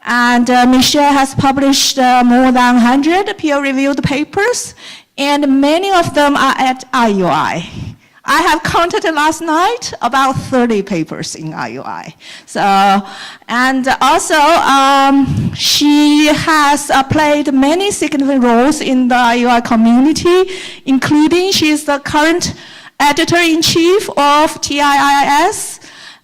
And Michelle has published more than 100 peer-reviewed papers, and many of them are at IUI. I have counted last night about 30 papers in IUI. So, and also she has played many significant roles in the IUI community, including she's the current editor-in-chief of TIIS,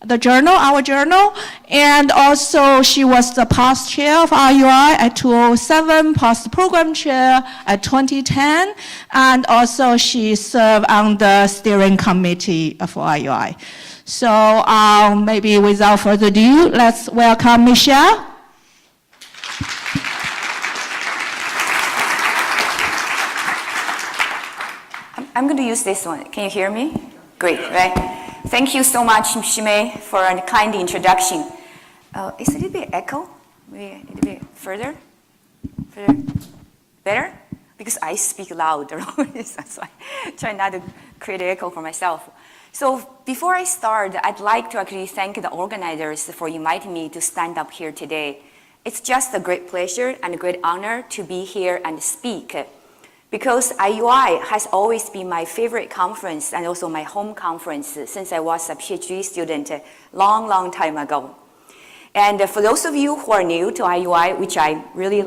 the journal, our journal, and also she was the past chair of IUI at 2007, past program chair at 2010, and also she served on the steering committee for IUI. So maybe without further ado, let's welcome Michelle. I'm going to use this one. Can you hear me? Great, right? Thank you so much, Shimei, for a kind introduction. Is it a little bit echo? Maybe a little bit further? Better? Because I speak loud, that's why I try not to create echo for myself. So before I start, I'd like to actually thank the organizers for inviting me to stand up here today. It's just a great pleasure and a great honor to be here and speak, because IUI has always been my favorite conference and also my home conference since I was a PhD student a long, long time ago. And for those of you who are new to IUI, which I really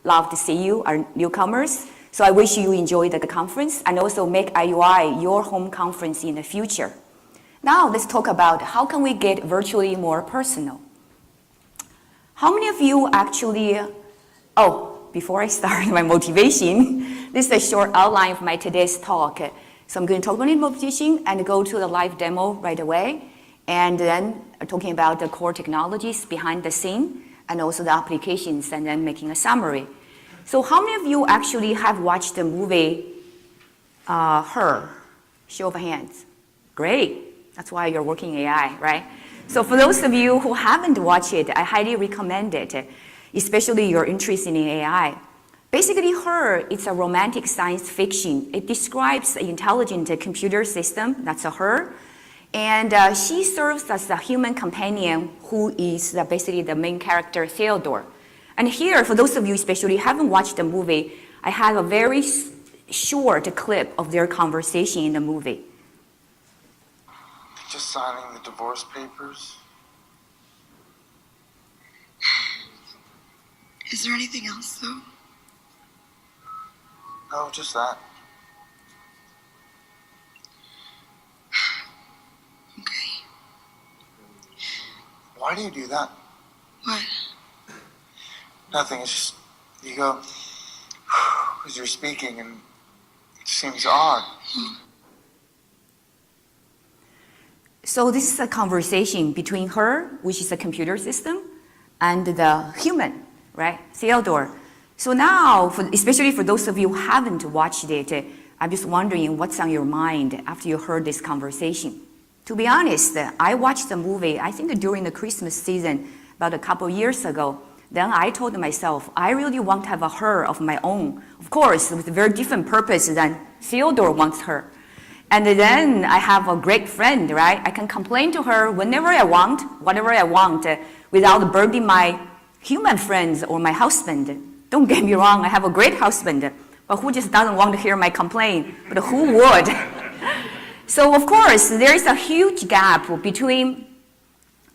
love to see you, are newcomers, so I wish you enjoy the conference and also make IUI your home conference in the future. Now let's talk about how can we get virtually more personal. How many of you actually, before I start my motivation, this is a short outline of my today's talk. So I'm going to talk about the motivation and go to the live demo right away. And then talking about the core technologies behind the scene and also the applications, and then making a summary. So how many of you actually have watched the movie Her? Show of hands. Great. That's why you're working AI, right? So for those of you who haven't watched it, I highly recommend it, especially you're interested in AI. Basically, Her, it's a romantic science fiction. It describes an intelligent computer system, that's a Her, and she serves as a human companion who is basically the main character, Theodore. And here, for those of you especially who haven't watched the movie, I have a very short clip of their conversation in the movie. Just signing the divorce papers? Is there anything else, though? No, just that. Okay. Why do you do that? What? Nothing, it's just, you go, as you're speaking, and it seems odd. So this is a conversation between Her, which is a computer system, and the human, right, Theodore. So now, especially for those of you who haven't watched it, I'm just wondering what's on your mind after you heard this conversation. To be honest, I watched the movie, I think during the Christmas season, about a couple years ago. Then I told myself, I really want to have a Her of my own. Of course, with a very different purpose than Theodore wants her. And then I have a great friend, right? I can complain to her whenever I want, whatever I want, without burdening my human friends or my husband. Don't get me wrong, I have a great husband, but who just doesn't want to hear my complaint? But who would? So of course, there is a huge gap between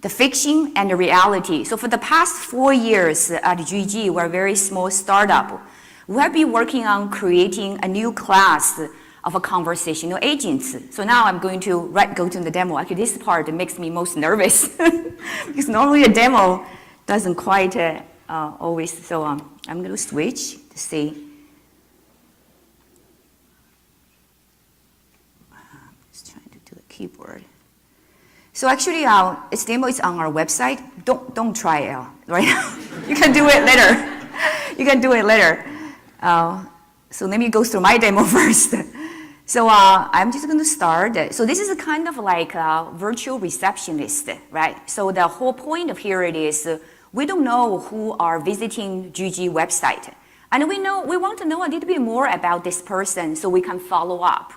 the fiction and the reality. So for the past 4 years at Juji, we're a very small startup. We have been working on creating a new class of a conversational agents. So now I'm going to go to the demo. Actually, this part makes me most nervous because normally a demo doesn't quite always. So I'm going to switch to see. Just trying to do the keyboard. So actually, its demo is on our website. Don't try it right now. You can do it later. You can do it later. So let me go through my demo first. So I'm just going to start. So this is a kind of like a virtual receptionist, right? So the whole point of here it is we don't know who are visiting Juji website. And we want to know a little bit more about this person so we can follow up.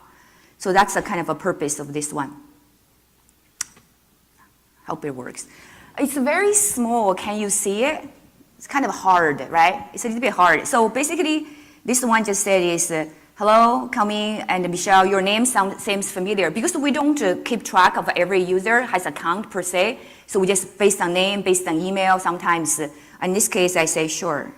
So that's a kind of a purpose of this one. Hope it works. It's very small. Can you see it? It's kind of hard, right? It's a little bit hard. So basically, this one just said is, hello, Kami and Michelle, your name seems familiar. Because we don't keep track of every user has account per se. So we just based on name, based on email, sometimes. In this case, I say, sure.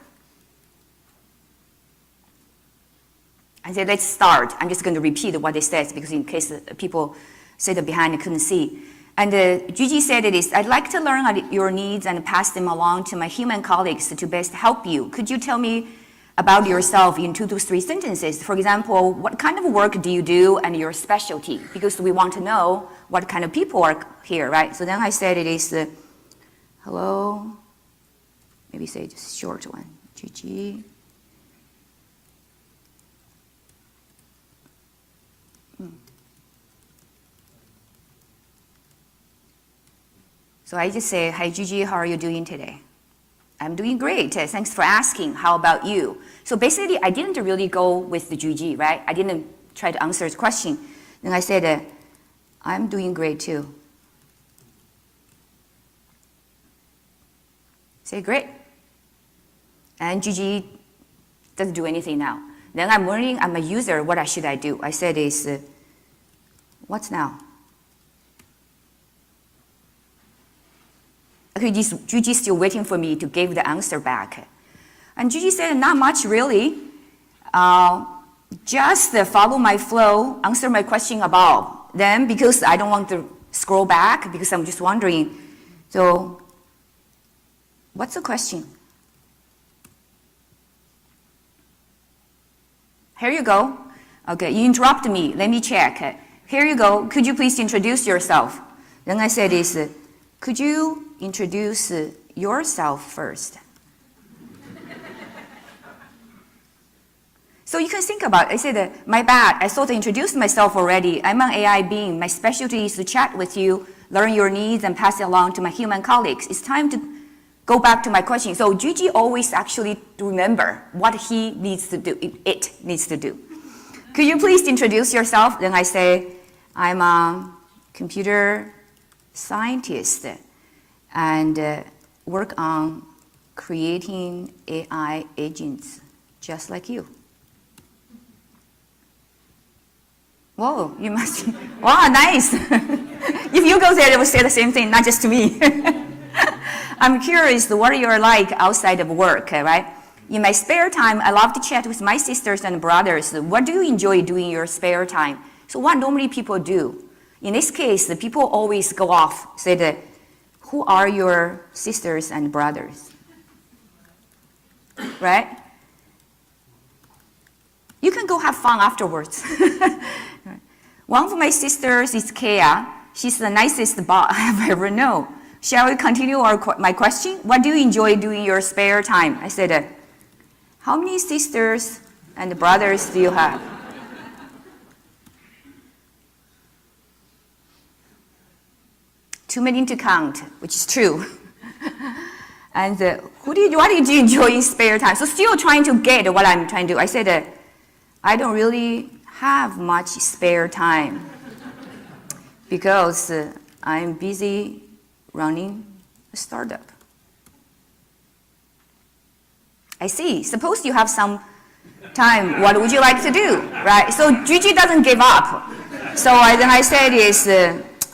I say, let's start. I'm just going to repeat what it says because in case people sit behind and couldn't see. And Juji said it is, I'd like to learn your needs and pass them along to my human colleagues to best help you. Could you tell me about yourself in 2 to 3 sentences? For example, what kind of work do you do and your specialty? Because we want to know what kind of people are here, right? So then I said it is, hello, maybe say just short one, Juji. So I just say, hi Juji, how are you doing today? I'm doing great, thanks for asking, how about you? So basically, I didn't really go with the Juji, right? I didn't try to answer his question. Then I said, I'm doing great too. Say, great. And Juji doesn't do anything now. Then I'm learning, I'm a user, what should I do? I said is, what's now? Okay, Juji still waiting for me to give the answer back. And Juji said, not much really. Just follow my flow, answer my question above. Then, because I don't want to scroll back, because I'm just wondering, so what's the question? Here you go. Okay, you interrupted me. Let me check. Here you go. Could you please introduce yourself? Then I said is, could you introduce yourself first? So you can think about it. I said, my bad, I thought I introduced myself already. I'm an AI being. My specialty is to chat with you, learn your needs, and pass it along to my human colleagues. It's time to go back to my question. So Juji always actually remember what he needs to do, it needs to do. Could you please introduce yourself? Then I say, I'm a computer scientist and work on creating AI agents just like you. Whoa, you must, wow, nice. If you go there, they will say the same thing, not just to me. I'm curious what you're like outside of work, right? In my spare time, I love to chat with my sisters and brothers. What do you enjoy doing in your spare time? So what normally people do? In this case, the people always go off, say that, who are your sisters and brothers? Right? You can go have fun afterwards. One of my sisters is Kea. She's the nicest bot I have ever known. Shall we continue my question? What do you enjoy doing in your spare time? I said, how many sisters and brothers do you have? Too many to count, which is true. And what do you enjoy in spare time? So still trying to get what I'm trying to do. I said, I don't really have much spare time because I'm busy running a startup. I see. Suppose you have some time. What would you like to do? Right? So Juji doesn't give up. So then I said is,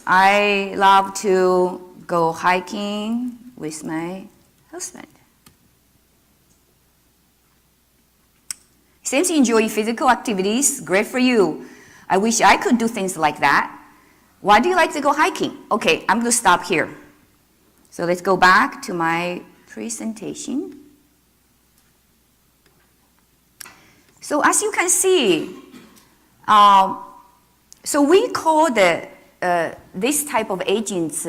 I love to go hiking with my husband. Seems you enjoy physical activities. Great for you. I wish I could do things like that. Why do you like to go hiking? Okay, I'm going to stop here. So let's go back to my presentation. So as you can see, so we call this type of agents,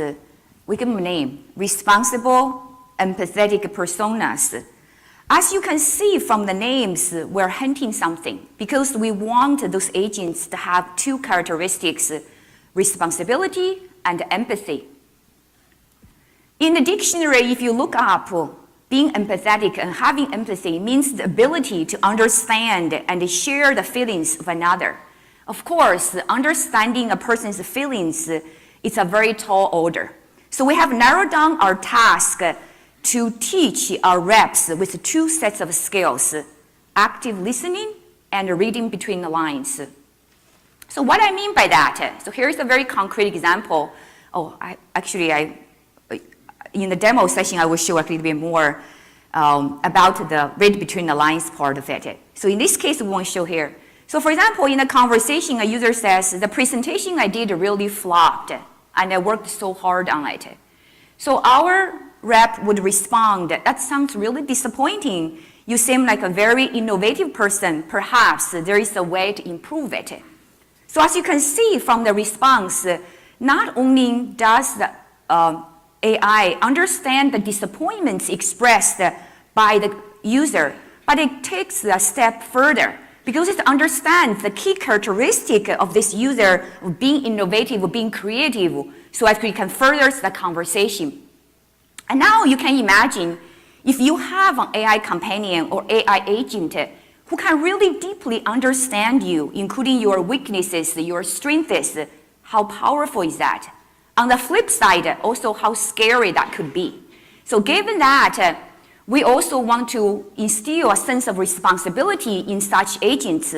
we give them a name, responsible, empathetic personas. As you can see from the names, we're hinting something because we want those agents to have 2 characteristics, responsibility and empathy. In the dictionary, if you look up, being empathetic and having empathy means the ability to understand and share the feelings of another. Of course, understanding a person's feelings is a very tall order. So we have narrowed down our task to teach our reps with 2 sets of skills, active listening and reading between the lines. So what I mean by that, so here's a very concrete example. In the demo session, I will show a little bit more about the read between the lines part of it. So in this case, we won't show here. So for example, in a conversation, a user says, the presentation I did really flopped, and I worked so hard on it. So our rep would respond, that sounds really disappointing. You seem like a very innovative person. Perhaps there is a way to improve it. So as you can see from the response, not only does the AI understand the disappointments expressed by the user, but it takes a step further because it understands the key characteristic of this user of being innovative, of being creative, so actually can further the conversation. And now you can imagine if you have an AI companion or AI agent who can really deeply understand you, including your weaknesses, your strengths, how powerful is that? On the flip side, also how scary that could be. So given that, we also want to instill a sense of responsibility in such agents.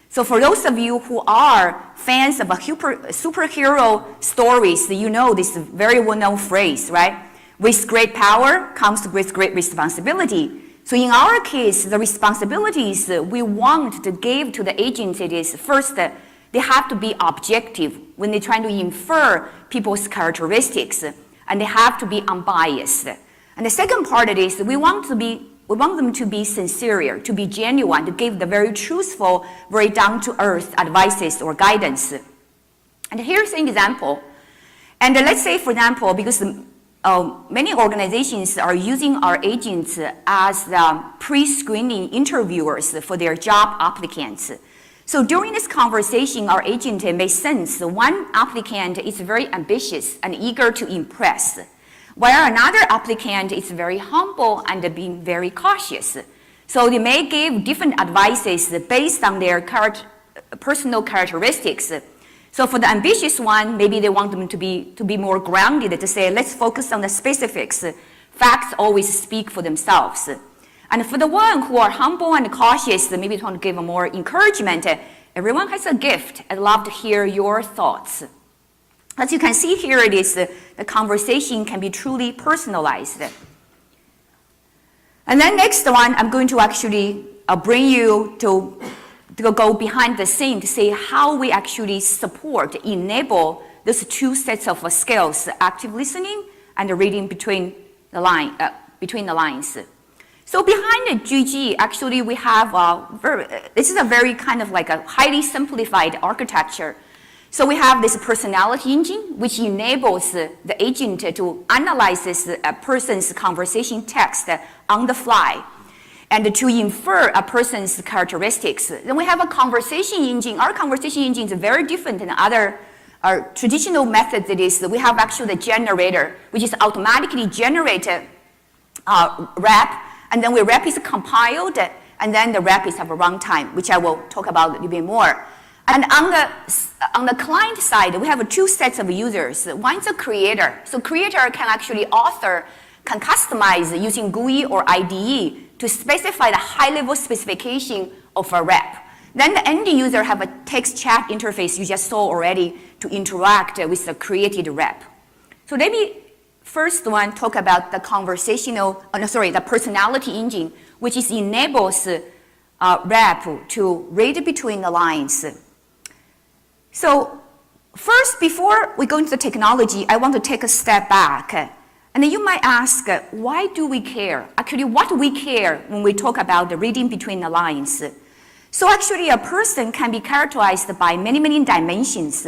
So for those of you who are fans of superhero stories, you know this very well-known phrase, right? With great power comes with great responsibility. So in our case, the responsibilities we want to give to the agents is first, they have to be objective when they're trying to infer people's characteristics, and they have to be unbiased. And the second part is we want them to be sincere, to be genuine, to give the very truthful, very down-to-earth advices or guidance. And here's an example. And let's say, for example, because many organizations are using our agents as the pre-screening interviewers for their job applicants. So during this conversation, our agent may sense one applicant is very ambitious and eager to impress, while another applicant is very humble and being very cautious. So they may give different advices based on their personal characteristics. So for the ambitious one, maybe they want them to be more grounded, to say, let's focus on the specifics. Facts always speak for themselves. And for the one who are humble and cautious, maybe they want to give more encouragement. Everyone has a gift. I'd love to hear your thoughts. As you can see here, it is the conversation can be truly personalized. And then next one, I'm going to actually bring you to go behind the scene to see how we actually support, enable those 2 sets of skills, active listening and reading between the lines. So behind the Juji, actually we have, this is a very kind of like a highly simplified architecture. So we have this personality engine, which enables the agent to analyze a person's conversation text on the fly and to infer a person's characteristics. Then we have a conversation engine. Our conversation engine is very different than other traditional methods. It is we have actually the generator, which is automatically generated rep, and then rep is compiled, and then the rep is of a runtime, which I will talk about a little bit more. And on the client side, we have 2 sets of users. One is a creator. So creator can actually can customize using GUI or IDE to specify the high-level specification of a rep. Then the end user have a text chat interface you just saw already to interact with the created rep. So let me first one talk about the the personality engine, which enables rep to read between the lines. So first, before we go into the technology, I want to take a step back. And then you might ask, why do we care? Actually, what do we care when we talk about the reading between the lines? So actually, a person can be characterized by many, many dimensions.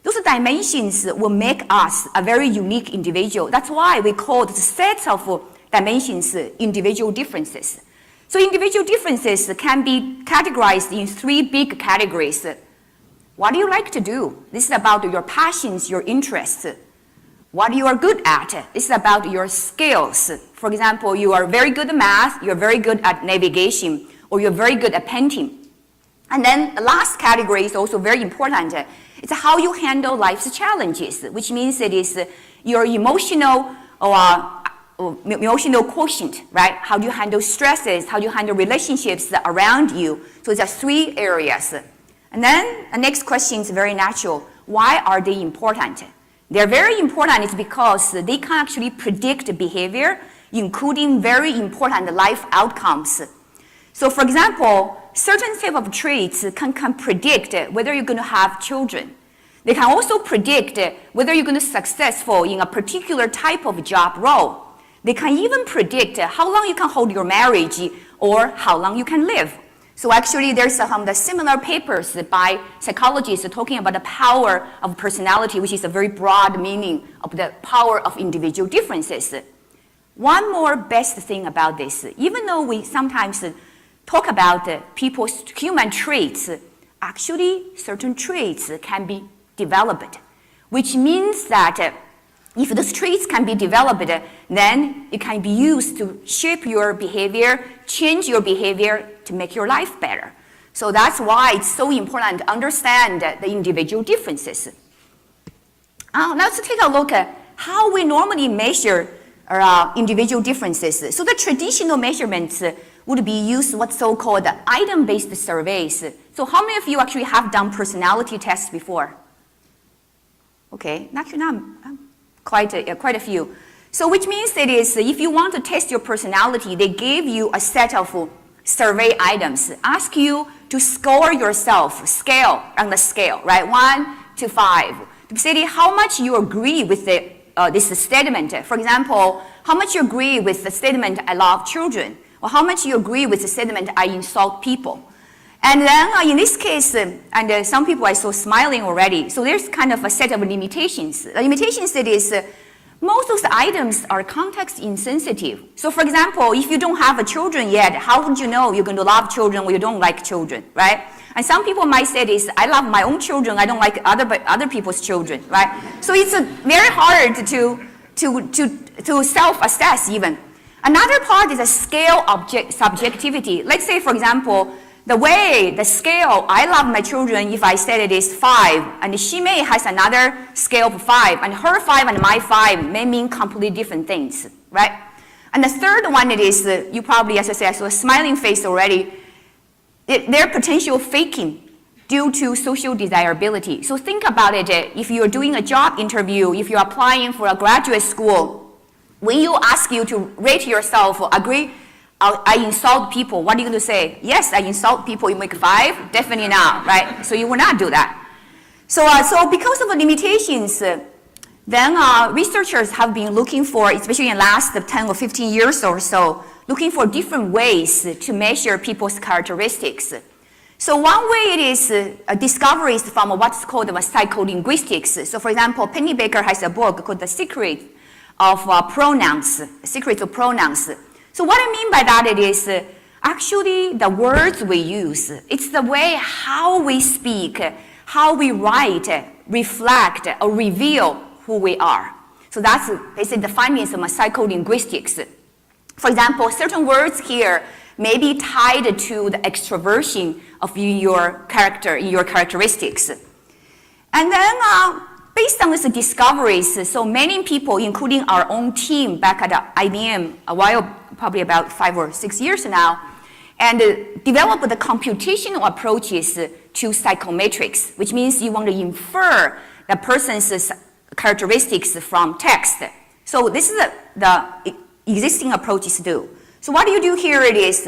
Those dimensions will make us a very unique individual. That's why we call the sets of dimensions individual differences. So individual differences can be categorized in 3 big categories. What do you like to do? This is about your passions, your interests. What you are good at? This is about your skills. For example, you are very good at math, you're very good at navigation, or you're very good at painting. And then the last category is also very important. It's how you handle life's challenges, which means it is your emotional emotional quotient, right? How do you handle stresses? How do you handle relationships around you? So there are 3 areas. And then the next question is very natural. Why are they important? They're very important is because they can actually predict behavior, including very important life outcomes. So for example, certain set of traits can predict whether you're going to have children. They can also predict whether you're going to be successful in a particular type of job role. They can even predict how long you can hold your marriage or how long you can live. So actually, there's some similar papers by psychologists talking about the power of personality, which is a very broad meaning of the power of individual differences. One more best thing about this, even though we sometimes talk about people's human traits, actually certain traits can be developed, which means that if those traits can be developed, then it can be used to shape your behavior, change your behavior to make your life better. So that's why it's so important to understand the individual differences. Now let's take a look at how we normally measure our individual differences. So the traditional measurements would be used what's so-called item-based surveys. So how many of you actually have done personality tests before? Okay, actually not quite a few. So which means that is, if you want to test your personality, they gave you a set of survey items, ask you to score yourself, scale on the scale, right? 1 to 5. To say how much you agree with this statement. For example, how much you agree with the statement, I love children, or how much you agree with the statement, I insult people. And then in this case, and some people I saw smiling already, so there's kind of a set of limitations. The limitations that is, most of the items are context insensitive. So for example, if you don't have children yet, how would you know you're going to love children or you don't like children, right? And some people might say this, I love my own children, I don't like other people's children, right? So it's very hard to self-assess even. Another part is a scale subjectivity. Let's say, for example, the scale, I love my children, if I said it is 5, and she may has another scale of 5, and her 5 and my 5 may mean completely different things, right? And the third one it is, you probably, as I said, I saw a smiling face already, their potential faking due to social desirability. So think about it, if you're doing a job interview, if you're applying for a graduate school, when you ask you to rate yourself, agree, I insult people, what are you going to say? Yes, I insult people, you make 5? Definitely not, right? So you will not do that. So because of the limitations, then researchers have been looking for, especially in the last 10 or 15 years or so, looking for different ways to measure people's characteristics. So one way it is discoveries from what's called psycholinguistics. So for example, Pennebaker has a book called The Secret of Pronouns, Secrets of Pronouns. So what I mean by that it is actually the words we use. It's the way how we speak, how we write, reflect, or reveal who we are. So that's basically the findings of psycholinguistics. For example, certain words here may be tied to the extroversion of your character, your characteristics. And then based on these discoveries, so many people, including our own team back at IBM a while, probably about 5 or 6 years now, and developed the computational approaches to psychometrics, which means you want to infer the person's characteristics from text. So this is the existing approaches do. So what you do here it is,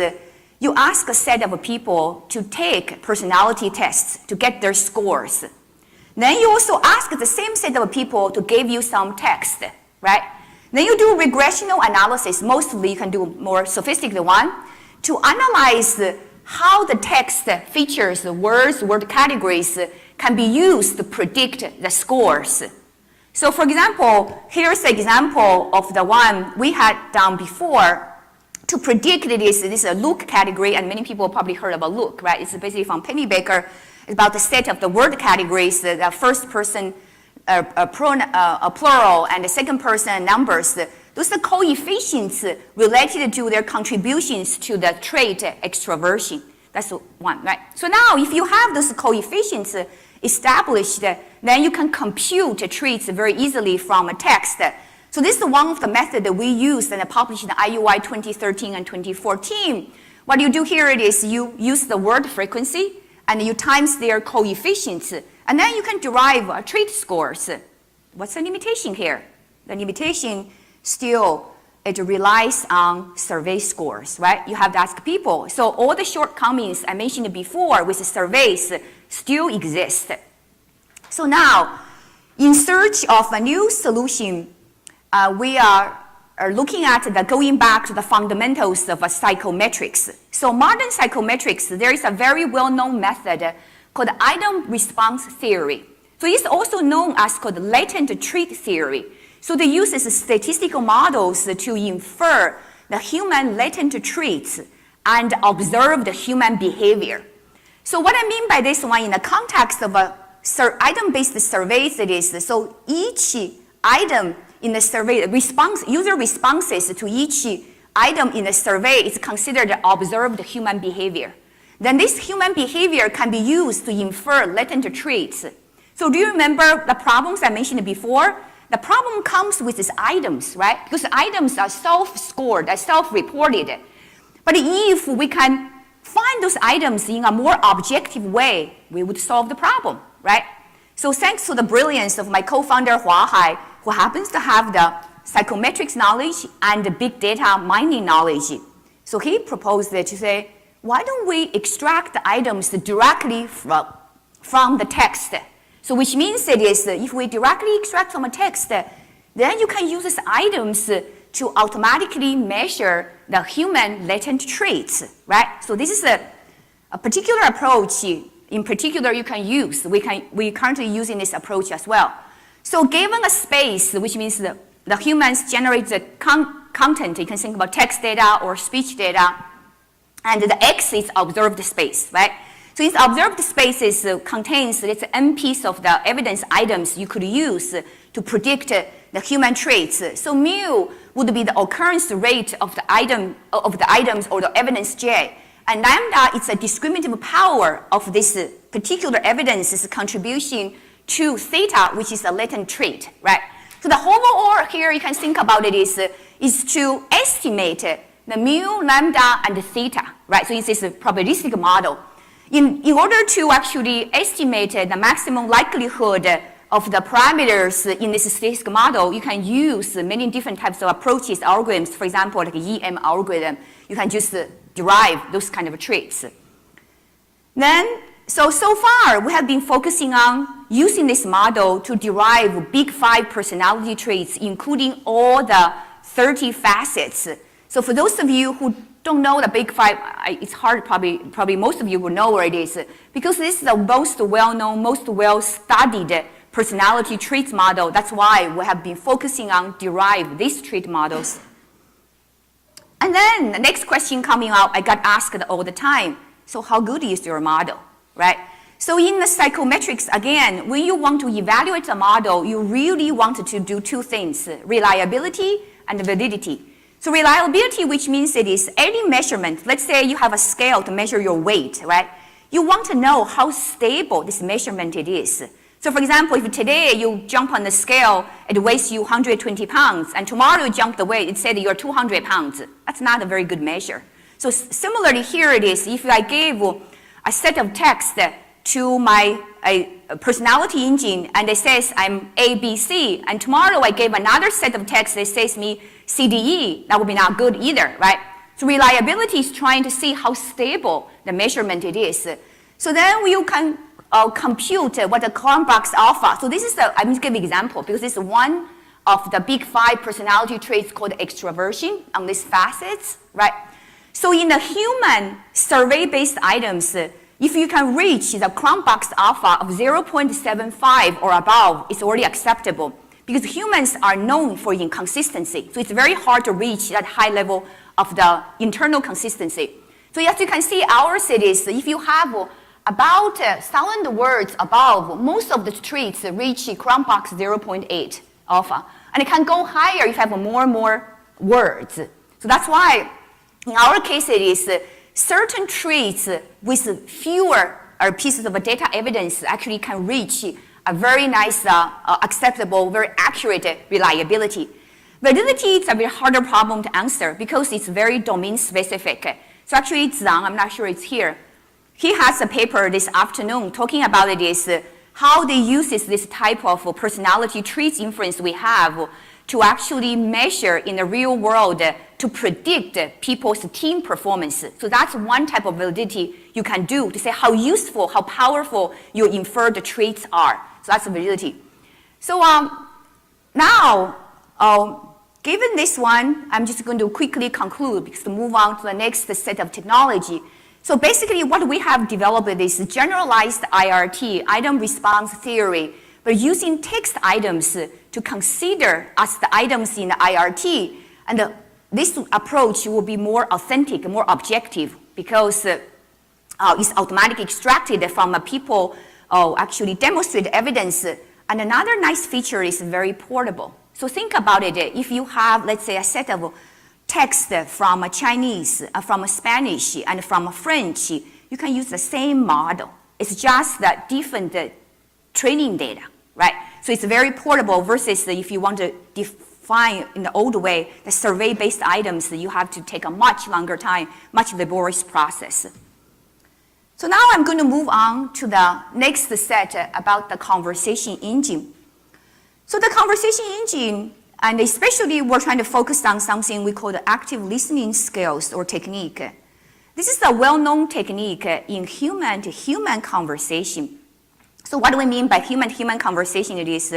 you ask a set of people to take personality tests to get their scores. Then you also ask the same set of people to give you some text, right? Then you do regressional analysis, mostly you can do more sophisticated one, to analyze how the text features, words, word categories can be used to predict the scores. So for example, here's the example of the one we had done before. To predict this is a look category, and many people probably heard about look, right? It's basically from Pennebaker. It's about the set of the word categories, the first person a plural and the second person numbers. Those are coefficients related to their contributions to the trait extroversion. That's one, right? So now if you have those coefficients established, then you can compute traits very easily from a text. So this is one of the methods that we used and published in IUI 2013 and 2014. What you do here is you use the word frequency and you times their coefficients, and then you can derive trait scores. What's the limitation here? The limitation still, it relies on survey scores, right? You have to ask people. So all the shortcomings I mentioned before with the surveys still exist. So now, in search of a new solution, we are looking at going back to the fundamentals of psychometrics. So modern psychometrics, there is a very well-known method called item response theory. So it's also known as called latent trait theory. So they use statistical models to infer the human latent traits and observe the human behavior. So what I mean by this one in the context of item-based surveys, it is so each item in the survey, user responses to each item in the survey is considered observed human behavior. Then this human behavior can be used to infer latent traits. So do you remember the problems I mentioned before? The problem comes with these items, right? Because items are self-scored, are self-reported. But if we can find those items in a more objective way, we would solve the problem, right? So thanks to the brilliance of my co-founder Hua Hai, who happens to have the psychometrics knowledge and the big data mining knowledge. So he proposed to say, why don't we extract the items directly from the text? So which means it is if we directly extract from a text, then you can use these items to automatically measure the human latent traits, right? So this is a particular approach in particular you can use. We currently using this approach as well. So given a space, which means the humans generate the content, you can think about text data or speech data, and the X is observed space, right? So this observed spaces contains this n piece of the evidence items you could use to predict the human traits. So mu would be the occurrence rate of the items or the evidence J. And lambda is a discriminative power of this particular evidence's contribution to theta, which is a latent trait, right? So the overall here you can think about it is to estimate the mu, lambda, and theta, right? So it's this probabilistic model. In order to actually estimate the maximum likelihood of the parameters in this statistical model, you can use many different types of approaches, algorithms. For example, like EM algorithm, you can just derive those kind of traits. Then, so far, we have been focusing on using this model to derive big 5 personality traits, including all the 30 facets. So for those of you who don't know the big 5, it's hard, probably most of you will know where it is, because this is the most well-known, most well-studied personality traits model. That's why we have been focusing on derive these trait models. And then the next question coming out, I got asked all the time, so how good is your model, right? So in the psychometrics, again, when you want to evaluate a model, you really want to do 2 things, reliability and validity. So reliability, which means it is any measurement. Let's say you have a scale to measure your weight, right? You want to know how stable this measurement it is. So for example, if today you jump on the scale, it weighs you 120 pounds, and tomorrow you jump the weight, it said you're 200 pounds. That's not a very good measure. So similarly here it is, if I gave a set of text to my personality engine and it says I'm A, B, C, and tomorrow I gave another set of text that says me C, D, E, that would be not good either, right? So reliability is trying to see how stable the measurement it is. So then you can compute what the Cronbach's alpha. So this is I'm going to give an example because this is one of the big 5 personality traits called extroversion on these facets, right? So in the human survey-based items, if you can reach the Cronbach's alpha of 0.75 or above, it's already acceptable because humans are known for inconsistency. So it's very hard to reach that high level of the internal consistency. So as you can see, ours it is, if you have about 1,000 words above, most of the traits reach Cronbach's 0.8 alpha. And it can go higher if you have more and more words. So that's why in our case it is certain traits with fewer pieces of data evidence actually can reach a very nice, acceptable, very accurate reliability. Validity is a very harder problem to answer because it's very domain specific. So actually Zhang, I'm not sure it's here, he has a paper this afternoon talking about it is how they uses this type of personality traits inference we have to actually measure in the real world to predict people's team performance. So that's one type of validity you can do to say how useful, how powerful your inferred traits are. So that's validity. So now, given this one, I'm just going to quickly conclude because to move on to the next set of technology. So basically what we have developed is generalized IRT, item response theory, but using text items to consider as the items in the IRT. And this approach will be more authentic, more objective because it's automatically extracted from people actually demonstrate evidence. And another nice feature is very portable. So think about it. If you have, let's say, a set of text from Chinese, from Spanish, and from French, you can use the same model. It's just that different training data, right? So it's very portable versus if you want to define in the old way, the survey-based items, you have to take a much longer time, much laborious process. So now I'm going to move on to the next set about the conversation engine. So the conversation engine, and especially we're trying to focus on something we call the active listening skills or technique. This is a well-known technique in human-to-human conversation. So what do we mean by human-to-human conversation? It is,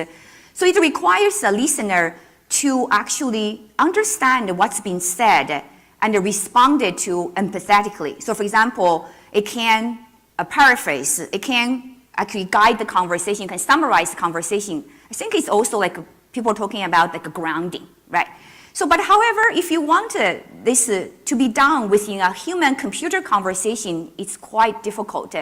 so it requires a listener to actually understand what's being said and respond to empathetically. So for example, it can paraphrase, it can actually guide the conversation, it can summarize the conversation. I think it's also like people talking about like a grounding, right? So, but however, if you want this to be done within a human-computer conversation, it's quite difficult.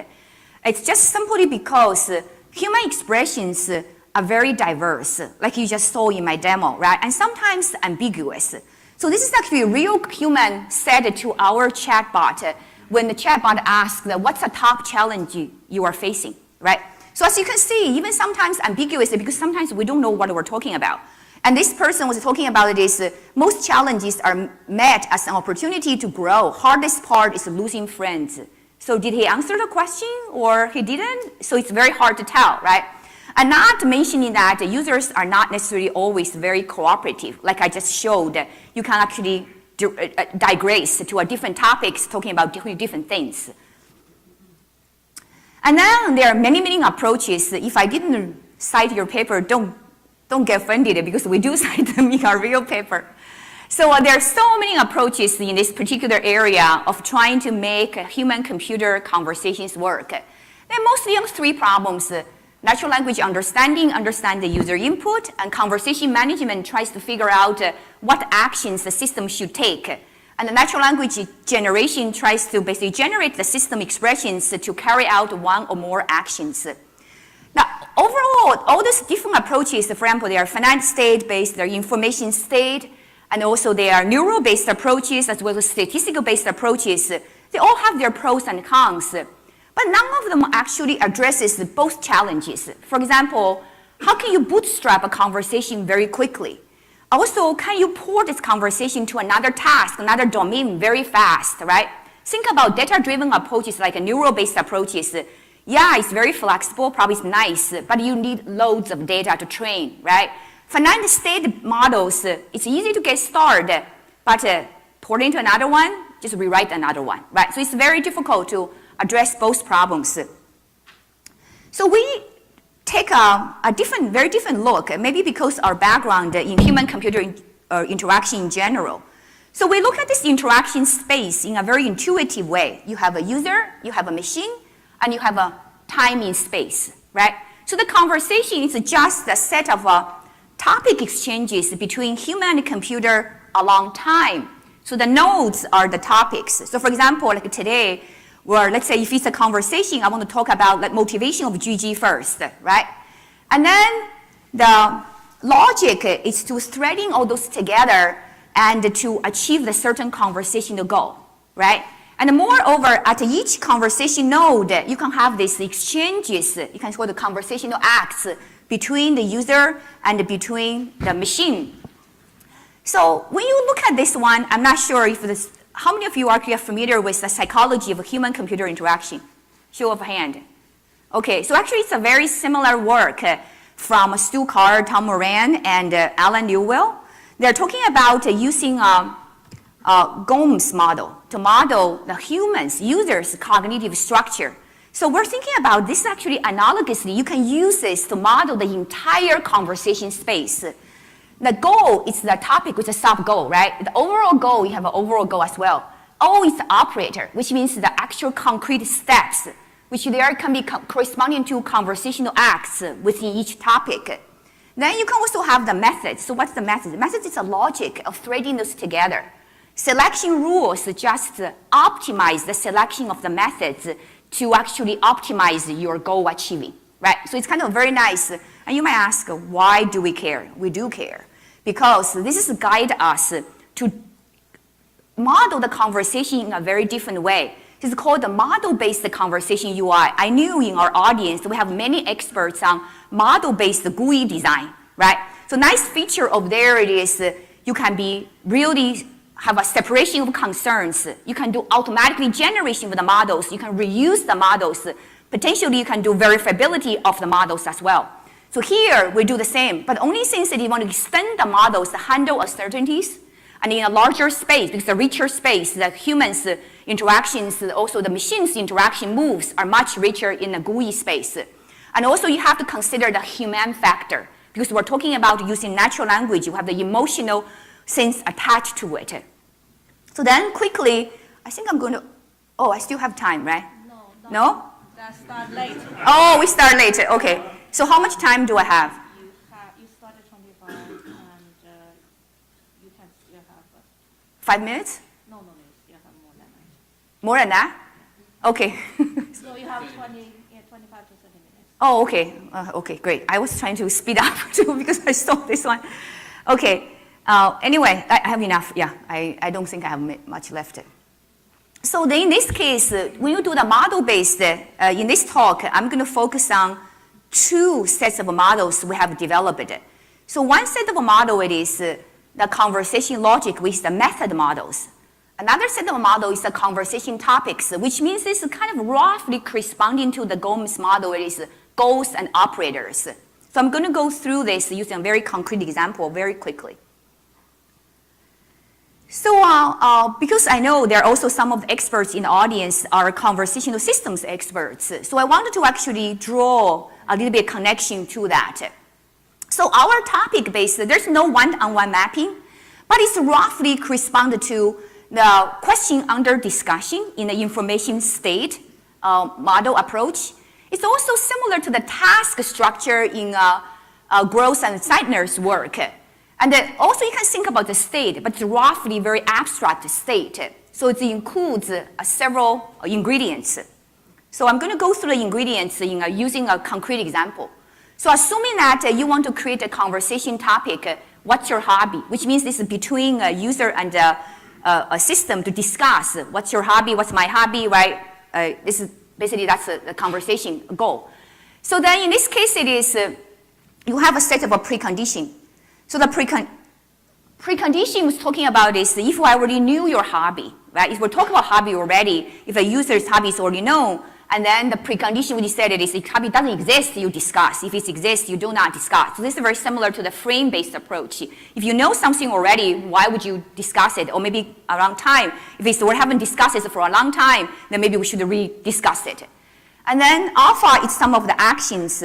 It's just simply because human expressions are very diverse, like you just saw in my demo, right? And sometimes ambiguous. So this is actually a real human said to our chatbot when the chatbot asks, what's the top challenge you are facing, right? So as you can see, even sometimes ambiguous because sometimes we don't know what we're talking about. And this person was talking about it is most challenges are met as an opportunity to grow. Hardest part is losing friends. So did he answer the question or he didn't? So it's very hard to tell, right? And not mentioning that users are not necessarily always very cooperative. Like I just showed, you can actually digress to a different topics talking about different things. And then there are many, many approaches. If I didn't cite your paper, don't get offended because we do cite them in our real paper. So there are so many approaches in this particular area of trying to make human-computer conversations work. They're mostly on three problems. Natural language understanding, understand the user input, and conversation management tries to figure out what actions the system should take. And the natural language generation tries to basically generate the system expressions to carry out one or more actions. Now, overall, all these different approaches, for example, they are finite state-based, they're information state, and also they are neural-based approaches as well as statistical-based approaches. They all have their pros and cons, but none of them actually addresses both challenges. For example, how can you bootstrap a conversation very quickly? Also, can you port this conversation to another task, another domain very fast, right? Think about data-driven approaches like neural-based approaches. Yeah, it's very flexible, probably it's nice, but you need loads of data to train, right? Finite state models, it's easy to get started, but port into another one, just rewrite another one, right? So it's very difficult to address both problems. So we take a very different look, maybe because our background in human-computer interaction in general. So we look at this interaction space in a very intuitive way. You have a user, you have a machine, and you have a time in space, right? So the conversation is just a set of topic exchanges between human and computer along time. So the nodes are the topics. So for example, like today, or let's say if it's a conversation, I want to talk about like motivation of Juji first, right? And then the logic is to threading all those together and to achieve the certain conversational goal, right? And moreover, at each conversation node, you can have these exchanges, you can call the conversational acts between the user and between the machine. So when you look at this one, I'm not sure if this, how many of you are familiar with the psychology of human-computer interaction? Show of hand. Okay, so actually it's a very similar work from Stu Carr, Tom Moran, and Alan Newell. They're talking about using Gomes model to model the users' cognitive structure. So we're thinking about this actually analogously. You can use this to model the entire conversation space. The goal is the topic with a sub-goal, right? The overall goal, you have an overall goal as well. O is the operator, which means the actual concrete steps, which there can be corresponding to conversational acts within each topic. Then you can also have the method. So what's the method? The method is a logic of threading those together. Selection rules just optimize the selection of the methods to actually optimize your goal achieving, right? So it's kind of very nice. And you might ask, why do we care? We do care. Because this is guide us to model the conversation in a very different way. This is called the model-based conversation UI. I knew in our audience we have many experts on model-based GUI design, right? So nice feature of there it is you can be really have a separation of concerns. You can do automatically generation with the models. You can reuse the models. Potentially you can do verifiability of the models as well. So here we do the same, but only since that you want to extend the models to handle uncertainties and in a larger space, because the richer space, the humans' interactions, also the machine's interaction moves are much richer in the GUI space. And also you have to consider the human factor, because we're talking about using natural language, you have the emotional sense attached to it. So then quickly, I think I'm going to, oh, I still have time, right? No? That start late. Oh, we start later, okay. So how much time do I have? You started 25 and you can still have 5 minutes? no, you still have more than that. More than that? Okay. So you have 25 to 30 minutes. Oh, okay. Okay, great. I was trying to speed up too because I saw this one. Okay. Anyway, I have enough. Yeah, I don't think I have much left. So then in this case, when you do the model-based, in this talk, I'm going to focus on 2 sets of models we have developed. So one set of model it is the conversation logic with the method models. Another set of model is the conversation topics, which means this is kind of roughly corresponding to the Gomes model. It is goals and operators. So I'm going to go through this using a very concrete example very quickly. So because I know there are also some of the experts in the audience are conversational systems experts, so I wanted to actually draw a little bit of connection to that. So our topic based, there's no one-on-one mapping, but it's roughly corresponded to the question under discussion in the information state model approach. It's also similar to the task structure in Gross and Seidner's work. And also you can think about the state, but it's roughly very abstract state. So it includes several ingredients. So I'm going to go through the ingredients using a concrete example. So assuming that you want to create a conversation topic, what's your hobby? Which means this is between a user and a system to discuss what's your hobby, what's my hobby, right? This is basically that's the conversation goal. So then in this case it is, you have a set of a precondition. So the precondition was talking about is if I already knew your hobby, right? If we're talking about hobby already, if a user's hobby is already known, and then the precondition we said it is if hobby doesn't exist, you discuss. If it exists, you do not discuss. So this is very similar to the frame-based approach. If you know something already, why would you discuss it? Or maybe around time. If it's, we haven't discussed it for a long time, then maybe we should re-discuss it. And then alpha is some of the actions.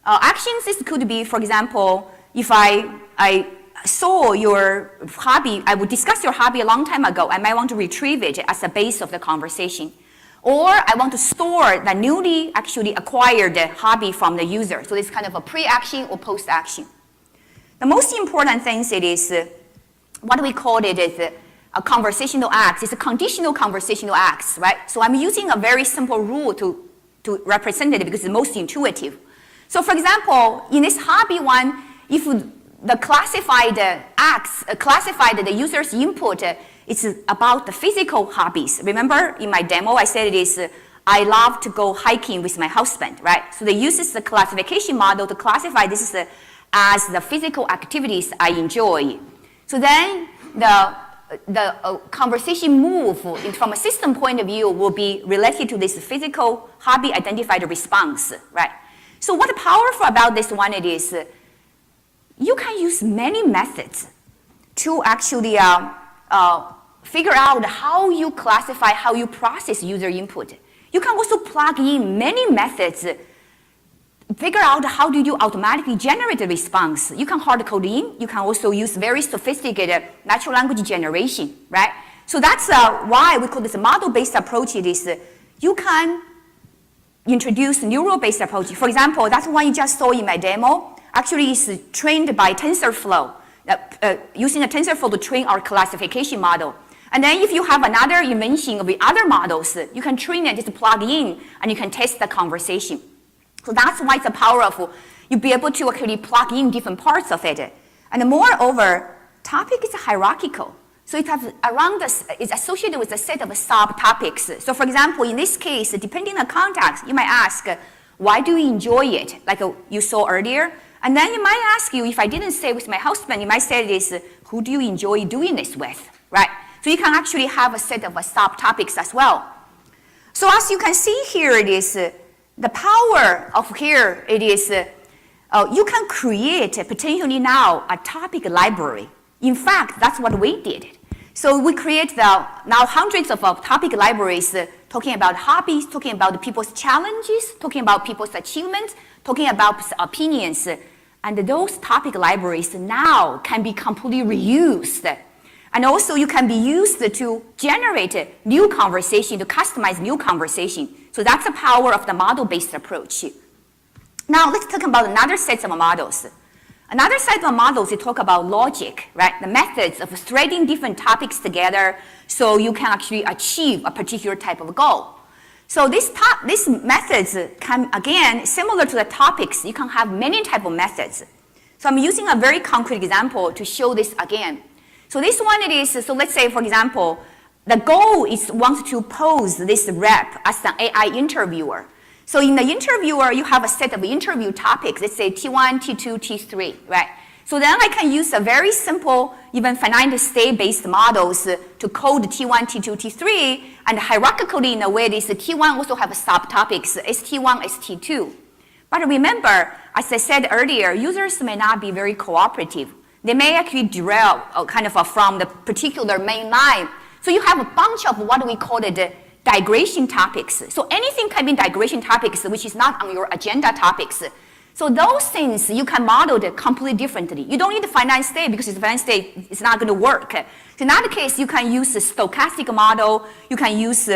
Actions this could be, for example, if I saw your hobby, I would discuss your hobby a long time ago. I might want to retrieve it as a base of the conversation. Or I want to store the newly actually acquired hobby from the user. So it's kind of a pre-action or post-action. The most important thing it is, what we call it is a conversational acts. It's a conditional conversational acts, right? So I'm using a very simple rule to represent it because it's most intuitive. So for example, in this hobby one, if the classified acts, classified the user's input it's about the physical hobbies. Remember in my demo, I said it is, I love to go hiking with my husband, right? So they use the classification model to classify this as the physical activities I enjoy. So then the conversation move from a system point of view will be related to this physical hobby identified response, right? So what's powerful about this one it is, you can use many methods to actually figure out how you classify, how you process user input. You can also plug in many methods, figure out how do you automatically generate a response. You can hard code in. You can also use very sophisticated natural language generation, right? So that's why we call this a model-based approach. It is you can introduce neural-based approach. For example, that's one you just saw in my demo. Actually, it's trained by TensorFlow, using a TensorFlow to train our classification model. And then if you have another invention of the other models, you can train it, just plug in, and you can test the conversation. So that's why it's the power of you be able to actually plug in different parts of it. And moreover, topic is hierarchical. So it has around this, it's associated with a set of subtopics. So for example, in this case, depending on the context, you might ask, why do you enjoy it? Like you saw earlier. And then you might ask you, if I didn't say with my husband, you might say this, who do you enjoy doing this with, right? So you can actually have a set of subtopics as well. So as you can see here, it is the power of here, it is you can create potentially now a topic library. In fact, that's what we did. So we create now hundreds of topic libraries talking about hobbies, talking about people's challenges, talking about people's achievements, talking about opinions. And those topic libraries now can be completely reused. And also you can be used to generate new conversation, to customize new conversation. So that's the power of the model-based approach. Now let's talk about another set of models. Another set of models, they talk about logic, right? The methods of threading different topics together so you can actually achieve a particular type of goal. So these methods can, again, similar to the topics, you can have many type of methods. So I'm using a very concrete example to show this again. So this one it is, so let's say, for example, the goal is want to pose this rep as an AI interviewer. So in the interviewer, you have a set of interview topics, let's say T1, T2, T3, right? So then I can use a very simple, even finite state-based models to code T1, T2, T3, and hierarchically in a way this T1 also have subtopics, ST1, ST2. But remember, as I said earlier, users may not be very cooperative. They may actually derail kind of from the particular main line. So you have a bunch of what we call it digression topics. So anything can be digression topics which is not on your agenda topics. So those things you can model it completely differently. You don't need the finite state because the finite state is not going to work. So in that case, you can use a stochastic model. You can use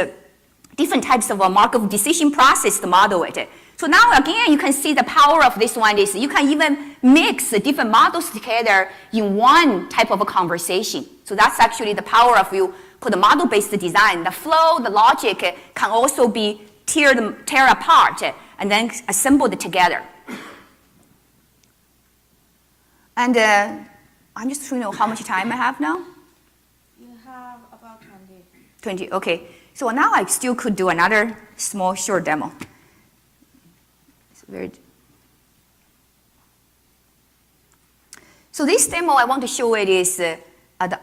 different types of a Markov decision process to model it. So now again, you can see the power of this one is you can even mix different models together in one type of a conversation. So that's actually the power of you called the model-based design. The flow, the logic can also be tear apart and then assembled together. And I'm just trying to know how much time I have now. You have about 20. 20, okay. So now I still could do another small short demo. So this demo I want to show it is the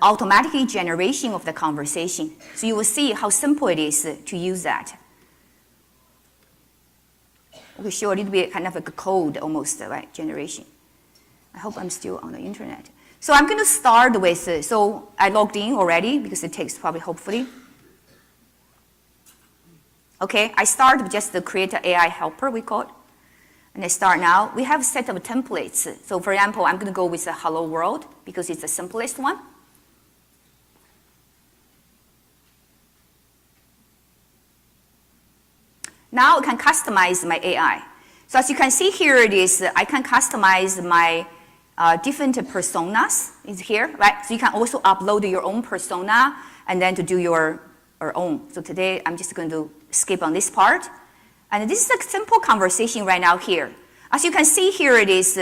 automatic generation of the conversation. So you will see how simple it is to use that. We will show a little bit kind of like a code almost, right, generation. I hope I'm still on the internet. So I'm going to start with, so I logged in already because it takes probably hopefully. Okay, I start with just the create an AI helper we call it. And I start now. We have a set of templates. So for example, I'm going to go with a hello world because it's the simplest one. Now I can customize my AI. So as you can see here it is, I can customize my different personas is here, right? So you can also upload your own persona and then to do your own. So today I'm just going to skip on this part. And this is a simple conversation right now here. As you can see here it is,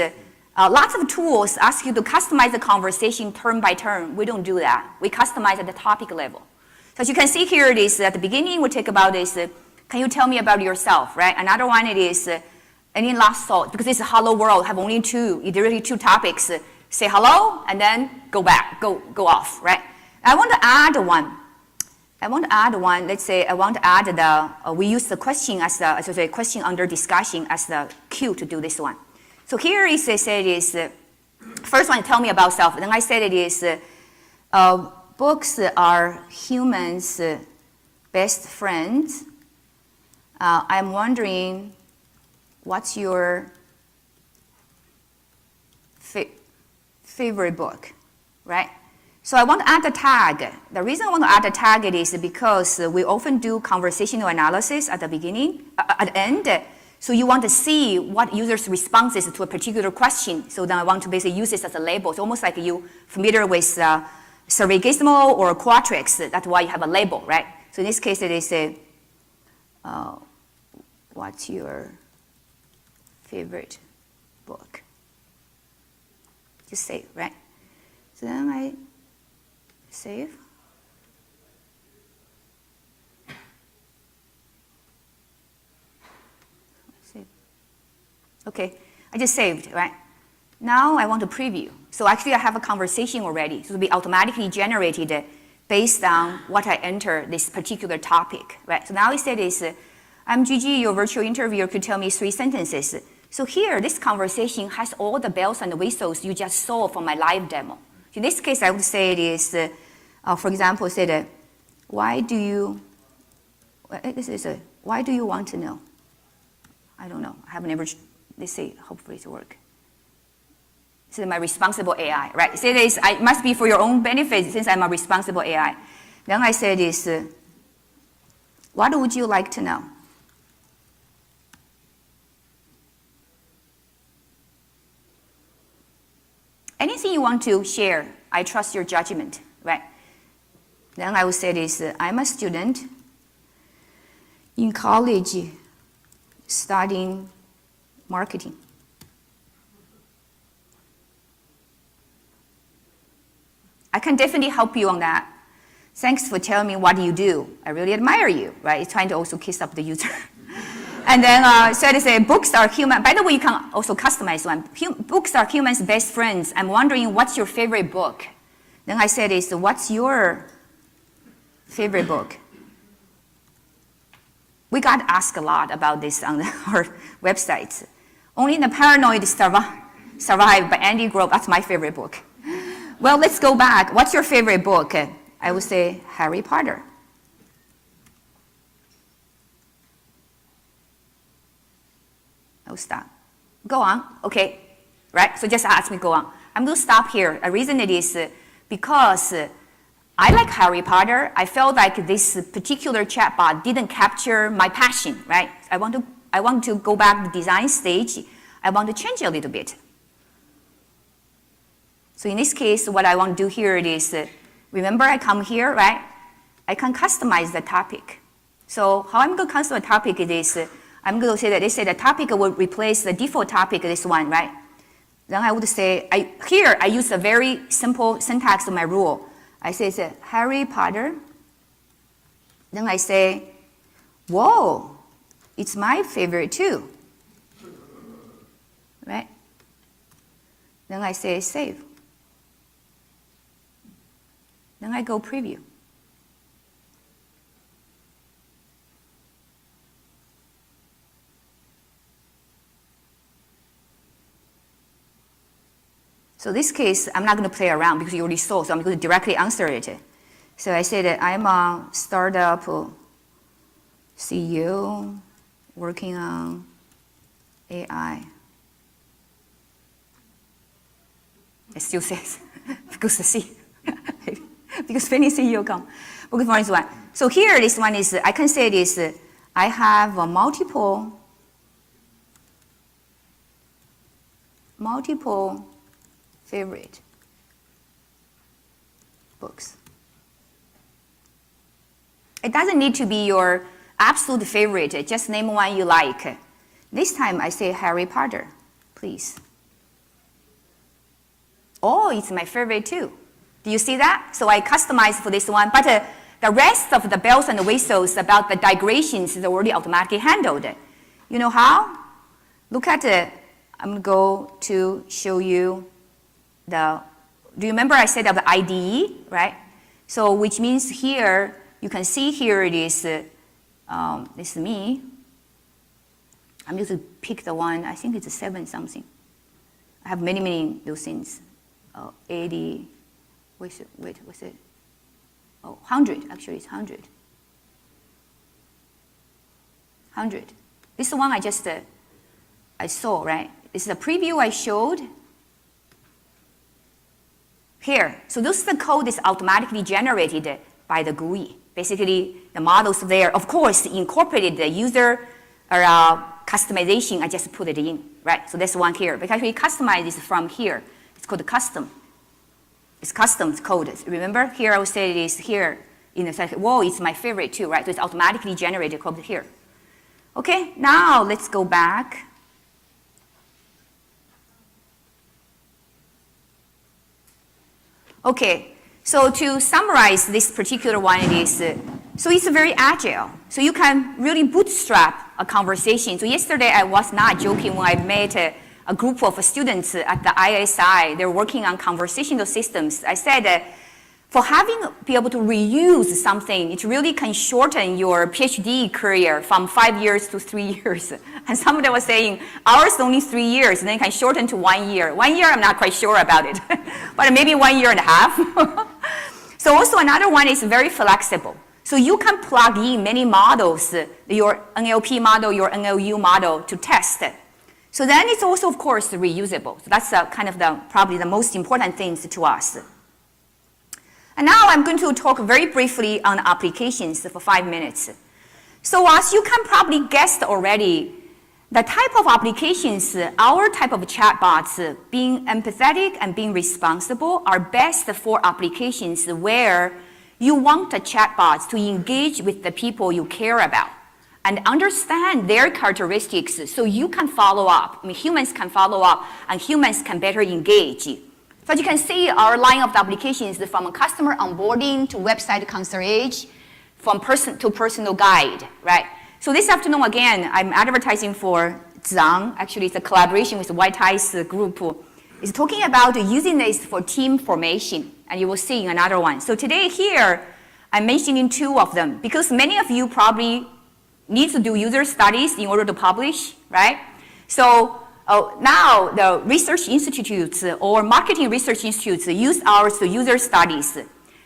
Lots of tools ask you to customize the conversation turn by turn. We don't do that. We customize at the topic level. So as you can see here, it is at the beginning we talk about this, can you tell me about yourself, right? Another one it is, any last thought, because it's a hello world, have only literally two topics. Say hello, and then go back, go off, right? I want to add one. Let's say I want to add the, we use the question as the question under discussion as the cue to do this one. So here is, I said is, first one, tell me about self. Then I said it is, books are humans' best friends. I'm wondering, what's your favorite book, right? So I want to add a tag. The reason I want to add a tag is because we often do conversational analysis at the beginning, at the end. So you want to see what users' responses to a particular question. So then I want to basically use this as a label. It's almost like you familiar with Survey Gizmo or Qualtrics. That's why you have a label, right? So in this case, it is a, what's your favorite book? Just save, right? So then I save. Save. Okay, I just saved, right? Now I want to preview. So actually I have a conversation already. So it'll be automatically generated based on what I enter this particular topic, right? So now it said is, I'm Juji, your virtual interviewer, could tell me 3 sentences. So here, this conversation has all the bells and the whistles you just saw from my live demo. In this case, I would say it is, for example, say why do you want to know? I don't know. I have never, let's say, hopefully it will work. This is my responsible AI, right? Say this, it must be for your own benefit since I'm a responsible AI. Then I say this, what would you like to know? Anything you want to share, I trust your judgment, right? Then I would say this, I'm a student in college studying marketing. I can definitely help you on that. Thanks for telling me what you do. I really admire you, right? It's trying to also kiss up the user. And then so to say, books are human. By the way, you can also customize one. Books are humans' best friends. I'm wondering, what's your favorite book? Then I said, what's your favorite book? We got asked a lot about this on our website. Only the Paranoid Survive by Andy Grove. That's my favorite book. Well, let's go back. What's your favorite book? I would say Harry Potter. Oh, stop. Go on. Okay. Right? So just ask me, go on. I'm going to stop here. The reason it is because I like Harry Potter. I felt like this particular chatbot didn't capture my passion, right? I want to go back to the design stage. I want to change a little bit. So in this case, what I want to do here is, remember I come here, right? I can customize the topic. So how I'm going to customize the topic is, I'm going to say that they say the topic will replace the default topic, this one, right? Then I would say, here I use a very simple syntax of my rule. I say Harry Potter. Then I say, whoa, it's my favorite too. Right? Then I say save. Then I go preview. So this case, I'm not going to play around because you already saw, so I'm going to directly answer it. So I say that I'm a startup CEO working on AI. It still says, because the C, because many CEO come. Okay, for this one. So here, this one is, I can say this, I have a multiple favorite books. It doesn't need to be your absolute favorite, just name one you like. This time I say Harry Potter, please. oh, it's my favorite too. Do you see that? So I customized for this one, but the rest of the bells and whistles about the digressions is already automatically handled. You know how? Look at it. I'm going to go to show you the, do you remember I said of the IDE, right? So which means here, you can see here it is, this is me. I'm just going to pick the one, I think it's 7 something. I have many those things. 80, what's it? Oh, 100, actually it's 100. 100. This is the one I just, I saw, right? This is a preview I showed here. So this is the code that's automatically generated by the GUI. Basically, the models there, of course, incorporated the user customization. I just put it in, right? So that's one here. Because we customize this from here. It's called custom. It's custom code. Remember, here I would say it is here in the second. Whoa, it's my favorite too, right? So it's automatically generated code here. Okay, now let's go back. Okay, so to summarize this particular one, it is, so it's very agile. So you can really bootstrap a conversation. So yesterday I was not joking when I met a group of students at the ISI. They're working on conversational systems. I said, for be able to reuse something, it really can shorten your PhD career from 5 years to 3 years. And somebody was saying, ours is only 3 years, and then it can shorten to 1 year. 1 year, I'm not quite sure about it, but maybe 1 year and a half. So also another one is very flexible. So you can plug in many models, your NLP model, your NLU model to test it. So then it's also, of course, reusable. So that's kind of probably the most important things to us. And now I'm going to talk very briefly on applications for 5 minutes. So as you can probably guess already, the type of applications, our type of chatbots, being empathetic and being responsible, are best for applications where you want the chatbots to engage with the people you care about and understand their characteristics so you can follow up. I mean, humans can follow up and humans can better engage. So as you can see, our line of applications from customer onboarding to website concierge, from person to personal guide, right? So this afternoon, again, I'm advertising for Zhou. Actually, it's a collaboration with the White Ties group. It's talking about using this for team formation, and you will see another one. So today here, I'm mentioning 2 of them because many of you probably need to do user studies in order to publish, right? So now the research institutes or marketing research institutes use ours to user studies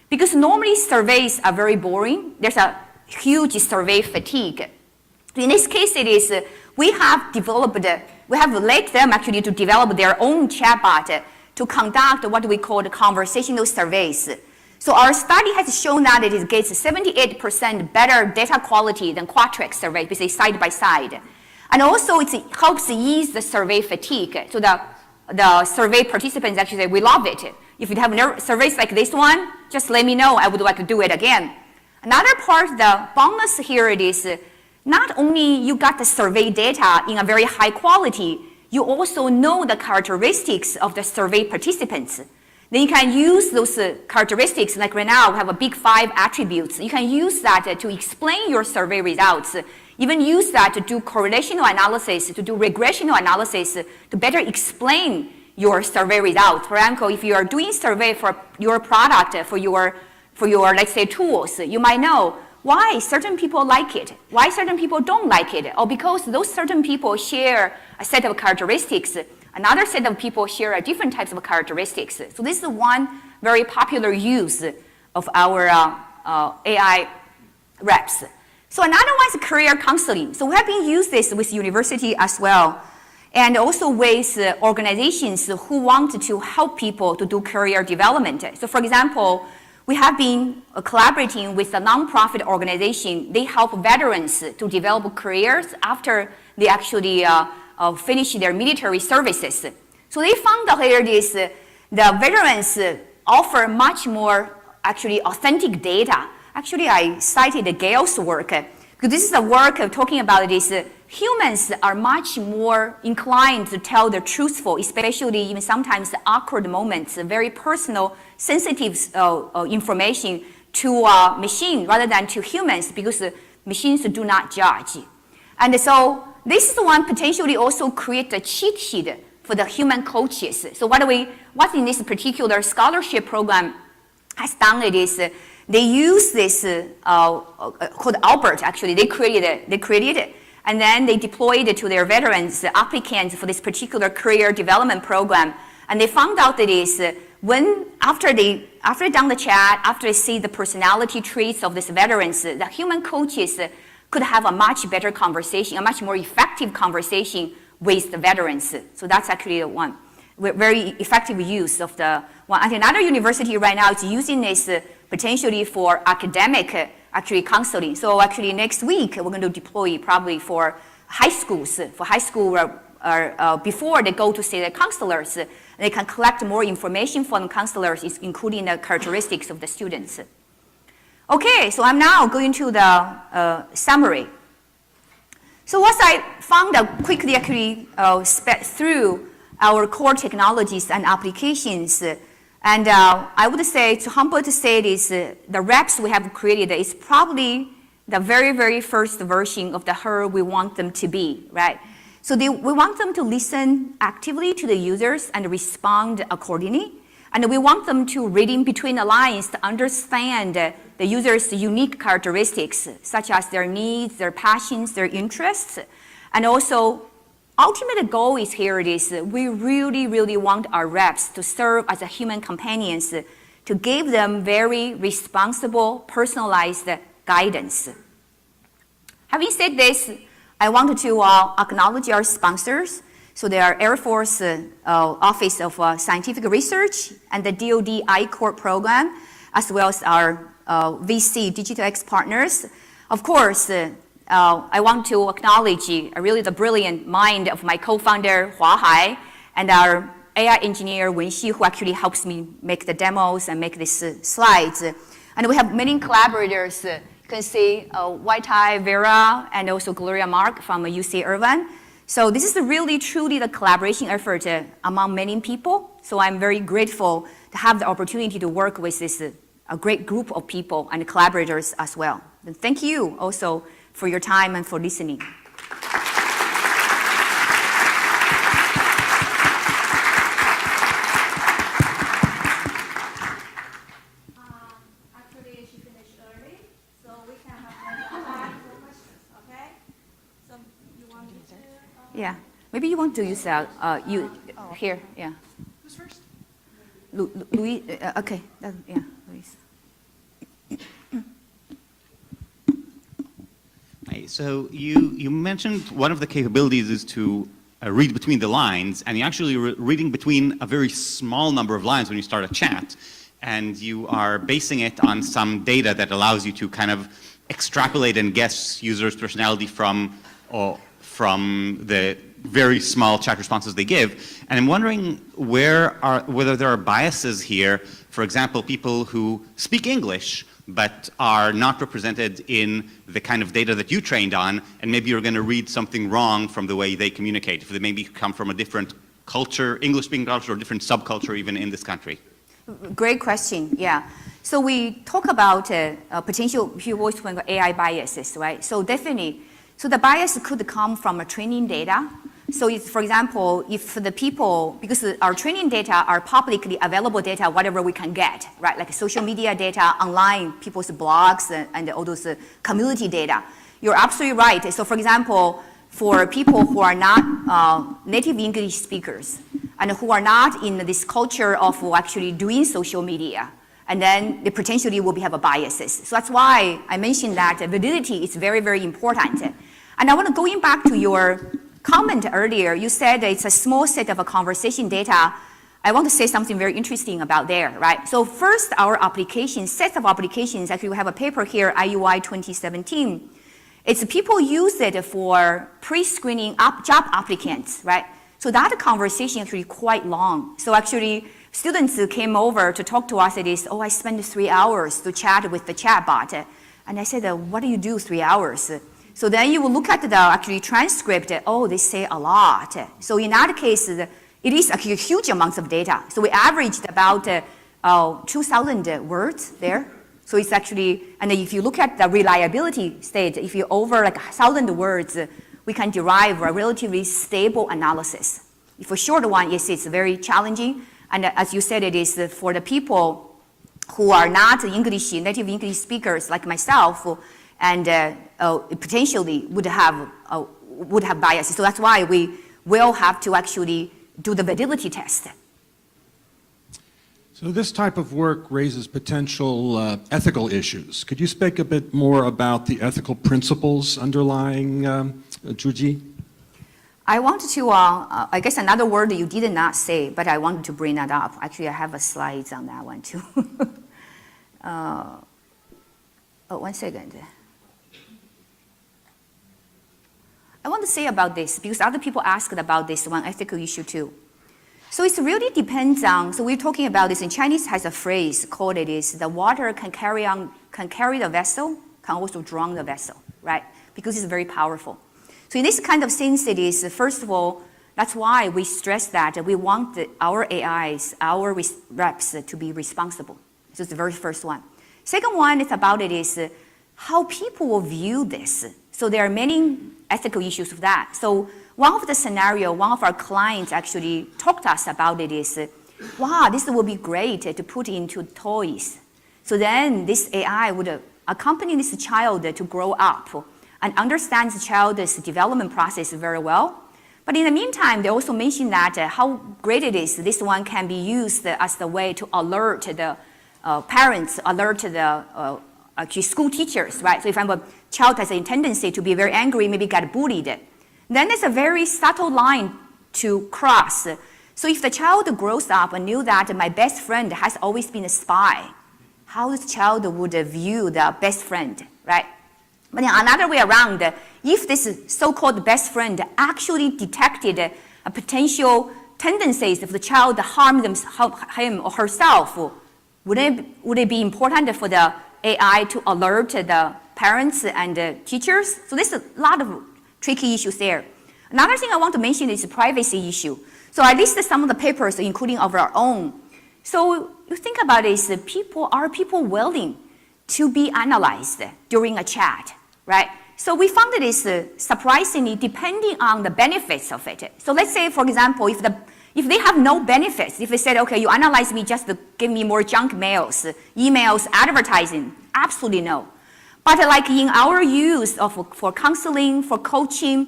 because normally surveys are very boring. There's a huge survey fatigue. In this case, it is we have let them actually to develop their own chatbot to conduct what we call the conversational surveys. So our study has shown that it gets 78% better data quality than Qualtrics survey, basically side by side. And also it helps ease the survey fatigue. So the survey participants actually say, we love it. If you have surveys like this one, just let me know. I would like to do it again. Another part, the bonus here it is, not only you got the survey data in a very high quality, you also know the characteristics of the survey participants. Then you can use those characteristics, like right now we have a big 5 attributes. You can use that to explain your survey results. Even use that to do correlational analysis, to do regressional analysis, to better explain your survey results. For example, if you are doing survey for your product, for your let's say tools, you might know why certain people like it, why certain people don't like it, or because those certain people share a set of characteristics, another set of people share a different types of characteristics. So this is one very popular use of our AI reps. So another one is career counseling. So we have been using this with university as well, and also with organizations who want to help people to do career development. So for example, we have been collaborating with a nonprofit organization. They help veterans to develop careers after they actually finish their military services. So they found out here is the veterans offer much more actually authentic data. Actually, I cited Gail's work because because this is a work of talking about this. Humans are much more inclined to tell the truthful, especially even sometimes the awkward moments, very personal, sensitive information to a machine rather than to humans, because machines do not judge. And so this is the one potentially also create a cheat sheet for the human coaches. So what in this particular scholarship program has done it is they use this called Albert. Actually, they created it, and then they deployed it to their veterans, applicants for this particular career development program. And they found out that is after they done the chat, after they see the personality traits of these veterans, the human coaches could have a much better conversation, a much more effective conversation with the veterans. So that's actually one very effective use of the one. And another university right now is using this potentially for academic counseling. So actually next week we're going to deploy probably for high schools, before they go to see the counselors, they can collect more information from the counselors, including the characteristics of the students. Okay, so I'm now going to the summary. So once I found out quickly sped through our core technologies and applications, and I would say, it's humble to say this, the reps we have created is probably the very, very first version of the her we want them to be, right? So we want them to listen actively to the users and respond accordingly. And we want them to read in between the lines to understand the user's unique characteristics, such as their needs, their passions, their interests. And also, ultimate goal is here it is, we really, really want our reps to serve as a human companions, to give them very responsible, personalized guidance. Having said this, I wanted to acknowledge our sponsors. So they are Air Force Office of Scientific Research and the DoD I-Corps program, as well as our VC Digital X partners. Of course, I want to acknowledge really the brilliant mind of my co-founder, Hua Hai, and our AI engineer, Wenxi, who actually helps me make the demos and make these slides. And we have many collaborators. You can see White Hai Vera and also Gloria Mark from UC Irvine. So this is really, truly the collaboration effort among many people. So I'm very grateful to have the opportunity to work with this a great group of people and collaborators as well. And thank you also for your time and for listening. Actually, she finished early, so we can have time for questions, okay? So you want me to? Yeah, maybe you want to use here, yeah. Who's first? Louis, okay, yeah, Louis. Hey, so you mentioned one of the capabilities is to read between the lines, and you're actually reading between a very small number of lines when you start a chat, and you are basing it on some data that allows you to kind of extrapolate and guess users' personality from the very small chat responses they give. And I'm wondering whether there are biases here. For example, people who speak English but are not represented in the kind of data that you trained on, and maybe you're going to read something wrong from the way they communicate, if they maybe come from a different culture, English-speaking culture, or different subculture even in this country. Great question, yeah. So we talk about potential voice AI biases, right? So definitely, so the bias could come from a training data. So if, for example, if the people, because our training data are publicly available data, whatever we can get, right? Like social media data, online, people's blogs, and all those community data. You're absolutely right. So for example, for people who are not native English speakers and who are not in this culture of actually doing social media, and then they potentially will have a biases. So that's why I mentioned that validity is very, very important. And I want to going back to your comment earlier, you said it's a small set of conversation data. I want to say something very interesting about there, right? So first, our application, set of applications, actually we have a paper here, IUI2019. It's people use it for pre-screening job applicants, right? So that conversation actually quite long. So actually, students came over to talk to us. It is, I spent 3 hours to chat with the chatbot. And I said, what do you do 3 hours? So then you will look at the actually transcript, oh, they say a lot. So in that case, it is actually a huge amounts of data. So we averaged about 2,000 words there. So it's actually, and if you look at the reliability state, if you over like 1,000 words, we can derive a relatively stable analysis. If a short one, yes, it's very challenging. And as you said, it is for the people who are not native English speakers like myself, and potentially would have biases. So that's why we will have to actually do the validity test. So this type of work raises potential ethical issues. Could you speak a bit more about the ethical principles underlying Juji? I wanted to, I guess another word you did not say, but I wanted to bring that up. Actually, I have a slides on that one too. Oh, 1 second. I want to say about this because other people asked about this one ethical issue too. So it really depends on, so we're talking about this in Chinese has a phrase called it is the water can carry the vessel, can also drown the vessel, right? Because it's very powerful. So in this kind of sense, it is, first of all, that's why we stress that we want our AIs, our reps to be responsible. So it's the very first one. Second one is about it is how people will view this. So there are many ethical issues of that. So one of the scenario, one of our clients actually talked to us about it is, wow, this would be great to put into toys. So then this AI would accompany this child to grow up and understand the child's development process very well. But in the meantime, they also mentioned that how great it is, this one can be used as the way to alert the parents, alert the actually school teachers, right? So if I'm a child has a tendency to be very angry, maybe get bullied, then there's a very subtle line to cross. So if the child grows up and knew that my best friend has always been a spy, how this child would view the best friend, right? But in another way around, if this so-called best friend actually detected a potential tendencies of the child to harm him or herself, would it be important for the AI to alert the parents and the teachers? So there's a lot of tricky issues there. Another thing I want to mention is the privacy issue. So I listed some of the papers, including of our own. So you think about it, are people willing to be analyzed during a chat, right? So we found it is surprisingly depending on the benefits of it. So let's say, for example, if they have no benefits, if they said, okay, you analyze me just to give me more junk mails, emails, advertising, absolutely no. But like in our use for counseling, for coaching,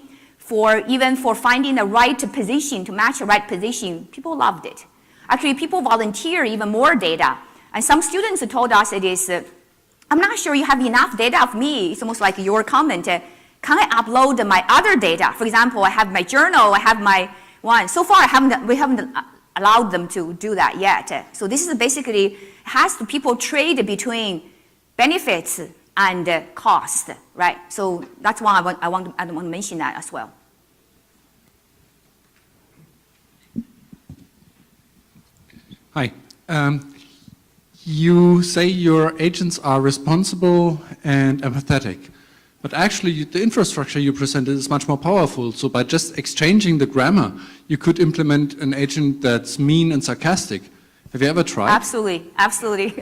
even for finding the right position, to match the right position, people loved it. Actually, people volunteer even more data. And some students told us it is, I'm not sure you have enough data of me. It's almost like your comment. Can I upload my other data? For example, I have my journal, I have my one. So far, we haven't allowed them to do that yet. So this is basically, people trade between benefits and cost, right? So that's why I want to mention that as well. Hi. You say your agents are responsible and empathetic, but actually the infrastructure you presented is much more powerful. So by just exchanging the grammar, you could implement an agent that's mean and sarcastic. Have you ever tried? Absolutely, absolutely.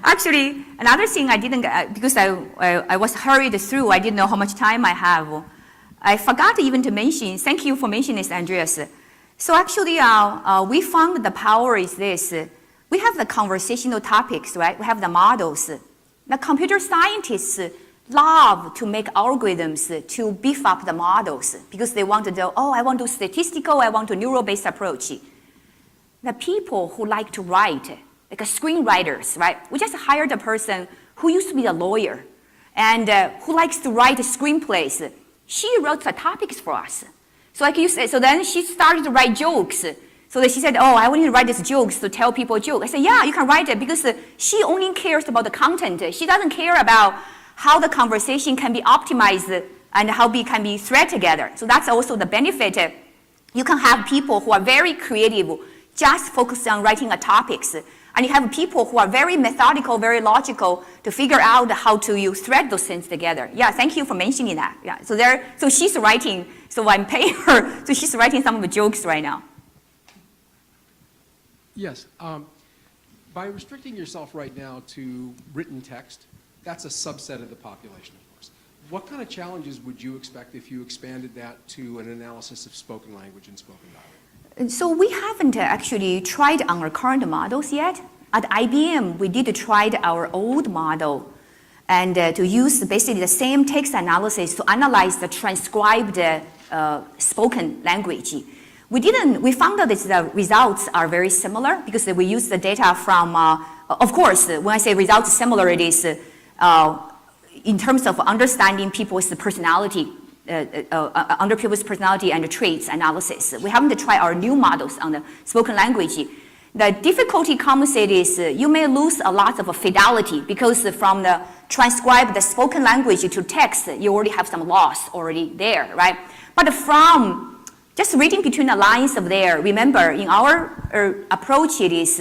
Actually, another thing I didn't, because I was hurried through, I didn't know how much time I have. I forgot even to mention, thank you for mentioning this, Andreas. So actually, we found the power is this. We have the conversational topics, right? We have the models. The computer scientists love to make algorithms to beef up the models because they want to do, oh, I want to statistical, I want to neural-based approach. The people who like to write, like screenwriters, right? We just hired a person who used to be a lawyer and who likes to write screenplays. She wrote the topics for us. So like you said, so then she started to write jokes. So that she said, oh, I want you to write these jokes to tell people jokes. I said, yeah, you can write it because she only cares about the content. She doesn't care about how the conversation can be optimized and how it can be thread together. So that's also the benefit. You can have people who are very creative, just focused on writing topics. And you have people who are very methodical, very logical to figure out how to thread those things together. Yeah, thank you for mentioning that. Yeah, so she's writing, so I'm paying her, so she's writing some of the jokes right now. Yes. By restricting yourself right now to written text, that's a subset of the population, of course. What kind of challenges would you expect if you expanded that to an analysis of spoken language and spoken dialogue? So we haven't actually tried on our current models yet. At IBM, we did try our old model and to use basically the same text analysis to analyze the transcribed spoken language. We found that the results are very similar because we use the data from, of course, when I say results similar, it is in terms of understanding people's personality, under people's personality and traits analysis. We haven't tried our new models on the spoken language. The difficulty comes is you may lose a lot of fidelity because from the transcribed the spoken language to text, you already have some loss already there, right? But from just reading between the lines of there, remember in our approach it is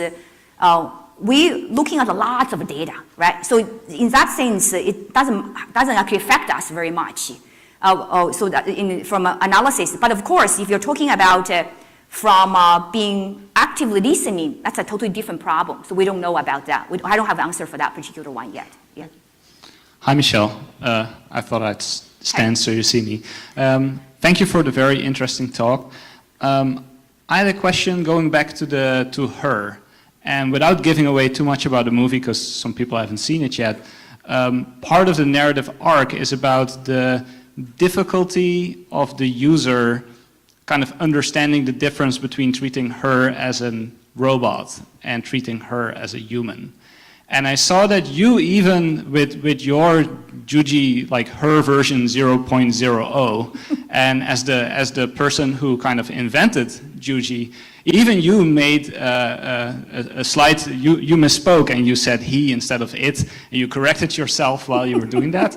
we looking at a lot of data, right? So in that sense, it doesn't actually affect us very much. So that from analysis, but of course, if you're talking about from being actively listening, that's a totally different problem. So we don't know about that. I don't have an answer for that particular one yet. Yeah. Hi, Michelle. I thought I'd stand so you see me. Thank you for the very interesting talk. I had a question going back to Her, and without giving away too much about the movie, because some people haven't seen it yet, part of the narrative arc is about the difficulty of the user kind of understanding the difference between treating her as a robot and treating her as a human. And I saw that you, even with your Juji, like her version 0.00, and as the person who kind of invented Juji, even you made a slight, you misspoke and you said he instead of it, and you corrected yourself while you were doing that,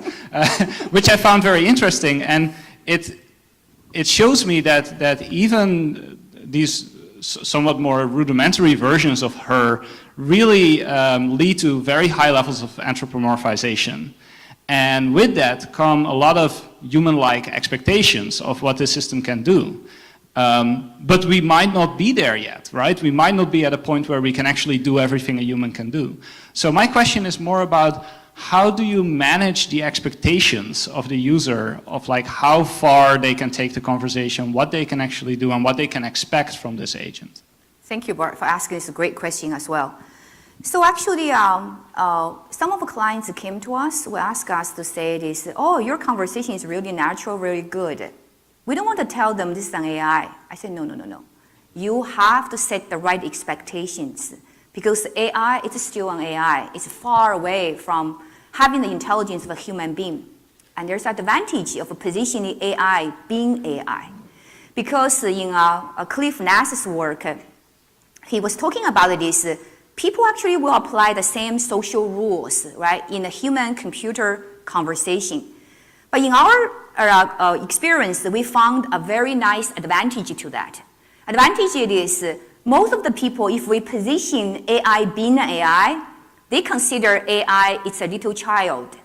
which I found very interesting. And it shows me that even these somewhat more rudimentary versions of her really lead to very high levels of anthropomorphization. And with that come a lot of human-like expectations of what the system can do. But we might not be there yet, right? We might not be at a point where we can actually do everything a human can do. So my question is more about how do you manage the expectations of the user of like how far they can take the conversation, what they can actually do, and what they can expect from this agent? Thank you, Bart, for asking this great question as well. So actually, some of the clients came to us, will ask us to say this, oh, your conversation is really natural, really good. We don't want to tell them this is an AI. I said, no. You have to set the right expectations because AI, it's still an AI. It's far away from having the intelligence of a human being. And there's an advantage of positioning AI being AI. Because in Cliff Nass's work, he was talking about this, people actually will apply the same social rules, right, in a human-computer conversation. But in our experience, we found a very nice advantage to that. Advantage it is most of the people, if we position AI being an AI, they consider AI it's a little child.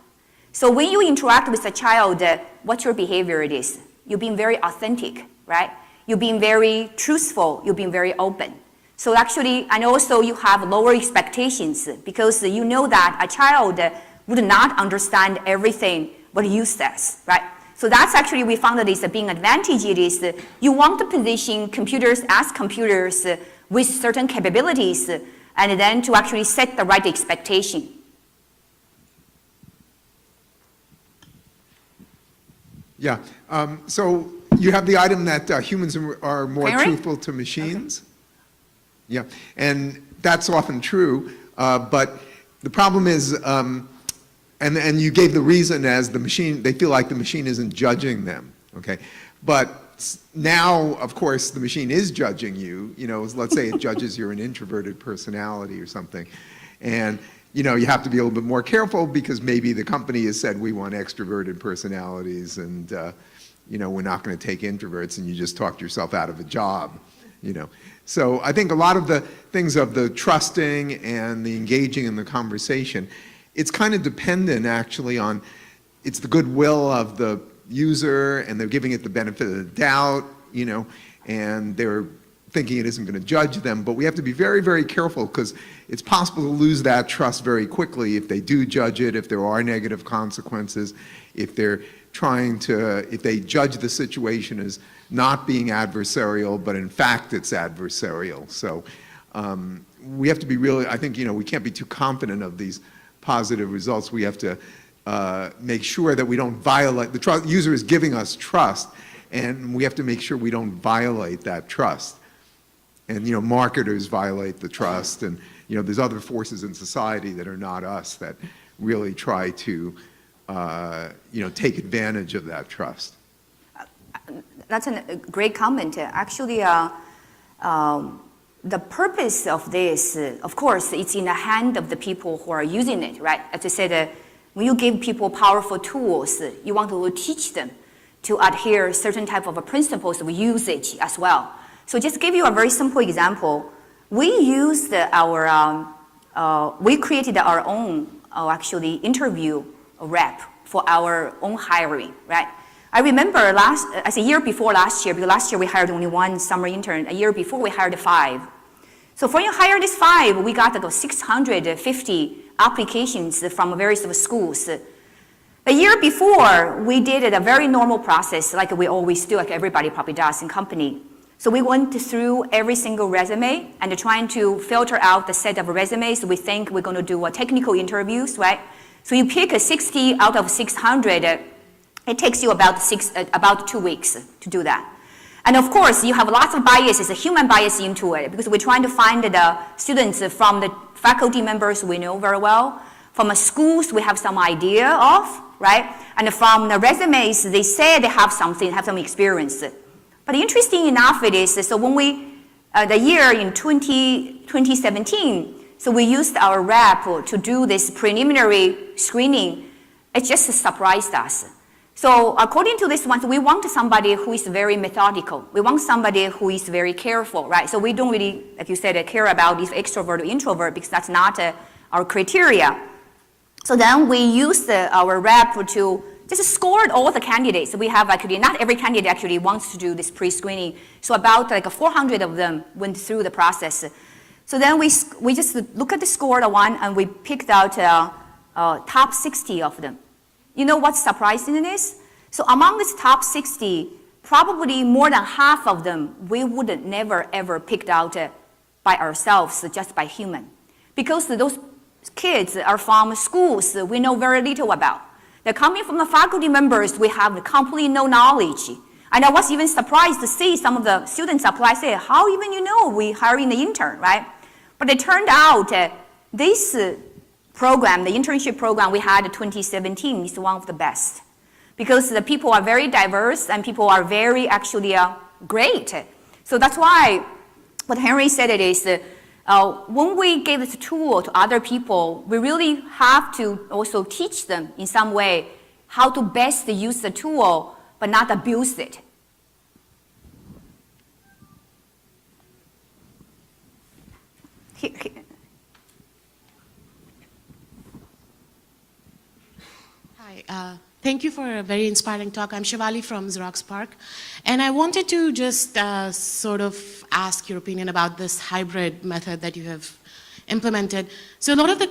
So when you interact with a child, what's your behavior it is? You're being very authentic, right? You're being very truthful. You're being very open. So actually, and also you have lower expectations because you know that a child would not understand everything what you says, right? So that's actually, we found that it's being advantage. It is you want to position computers as computers with certain capabilities and then to actually set the right expectation. Yeah, so you have the item that humans are more Can you read? truthful to machines. Okay. Yeah, and that's often true, but the problem is, and you gave the reason as the machine, they feel like the machine isn't judging them, okay? But now, of course, the machine is judging you, let's say it judges you're an introverted personality or something, and you have to be a little bit more careful because maybe the company has said we want extroverted personalities and we're not going to take introverts, and you just talked yourself out of a job. you know. So I think a lot of the things of the trusting and the engaging in the conversation, it's kind of dependent actually on, it's the goodwill of the user, and they're giving it the benefit of the doubt, you know, and they're thinking it isn't going to judge them. But we have to be very, very careful, because it's possible to lose that trust very quickly if they do judge it, if there are negative consequences, if they're trying to, if they judge the situation as not being adversarial, but in fact it's adversarial. So we have to be really, I think, you know, we can't be too confident of these positive results. We have to make sure that we don't violate, the user is giving us trust, and we have to make sure we don't violate that trust. And, you know, marketers violate the trust, and, you know, there's other forces in society that are not us that really try to, you know, take advantage of that trust. That's a great comment. Actually, the purpose of this, of course, it's in the hand of the people who are using it, right? As I said, when you give people powerful tools, you want to teach them to adhere certain type of principles of usage as well. So just give you a very simple example. We used we created our own actually interview rep for our own hiring, right? I remember as a year before last year, because last year we hired only one summer intern. A year before we hired 5. So when you hire these 5, we got about 650 applications from various schools. A year before, we did a very normal process, like we always do, like everybody probably does in company. So we went through every single resume and trying to filter out the set of resumes we think we're going to do technical interviews, right? So you pick 60 out of 600. It takes you about 2 weeks to do that. And of course, you have lots of biases, a human bias into it, because we're trying to find the students from the faculty members we know very well, from the schools we have some idea of, right? And from the resumes, they say they have something, have some experience. But interesting enough it is, so when we, the year in 2017, so we used our rep to do this preliminary screening, it just surprised us. So according to this one, we want somebody who is very methodical. We want somebody who is very careful, right? So we don't really, like you said, care about if extrovert or introvert, because that's not our criteria. So then we used our rep to just score all the candidates. So we have actually, not every candidate actually wants to do this pre-screening. So about like 400 of them went through the process. So then we just look at the score one, and we picked out top 60 of them. You know what's surprising is? So among this top 60, probably more than half of them, we would never ever picked out by ourselves, just by human. Because those kids are from schools we know very little about. They're coming from the faculty members we have completely no knowledge. And I was even surprised to see some of the students apply, say, how even you know we hiring the intern, right? But it turned out this program, the internship program we had in 2017 is one of the best, because the people are very diverse and people are very actually great. So that's why what Henry said it is, when we give this tool to other people, we really have to also teach them in some way how to best use the tool, but not abuse it. Hi, thank you for a very inspiring talk. I'm Shivali from Xerox PARC, and I wanted to just sort of ask your opinion about this hybrid method that you have implemented. So a lot of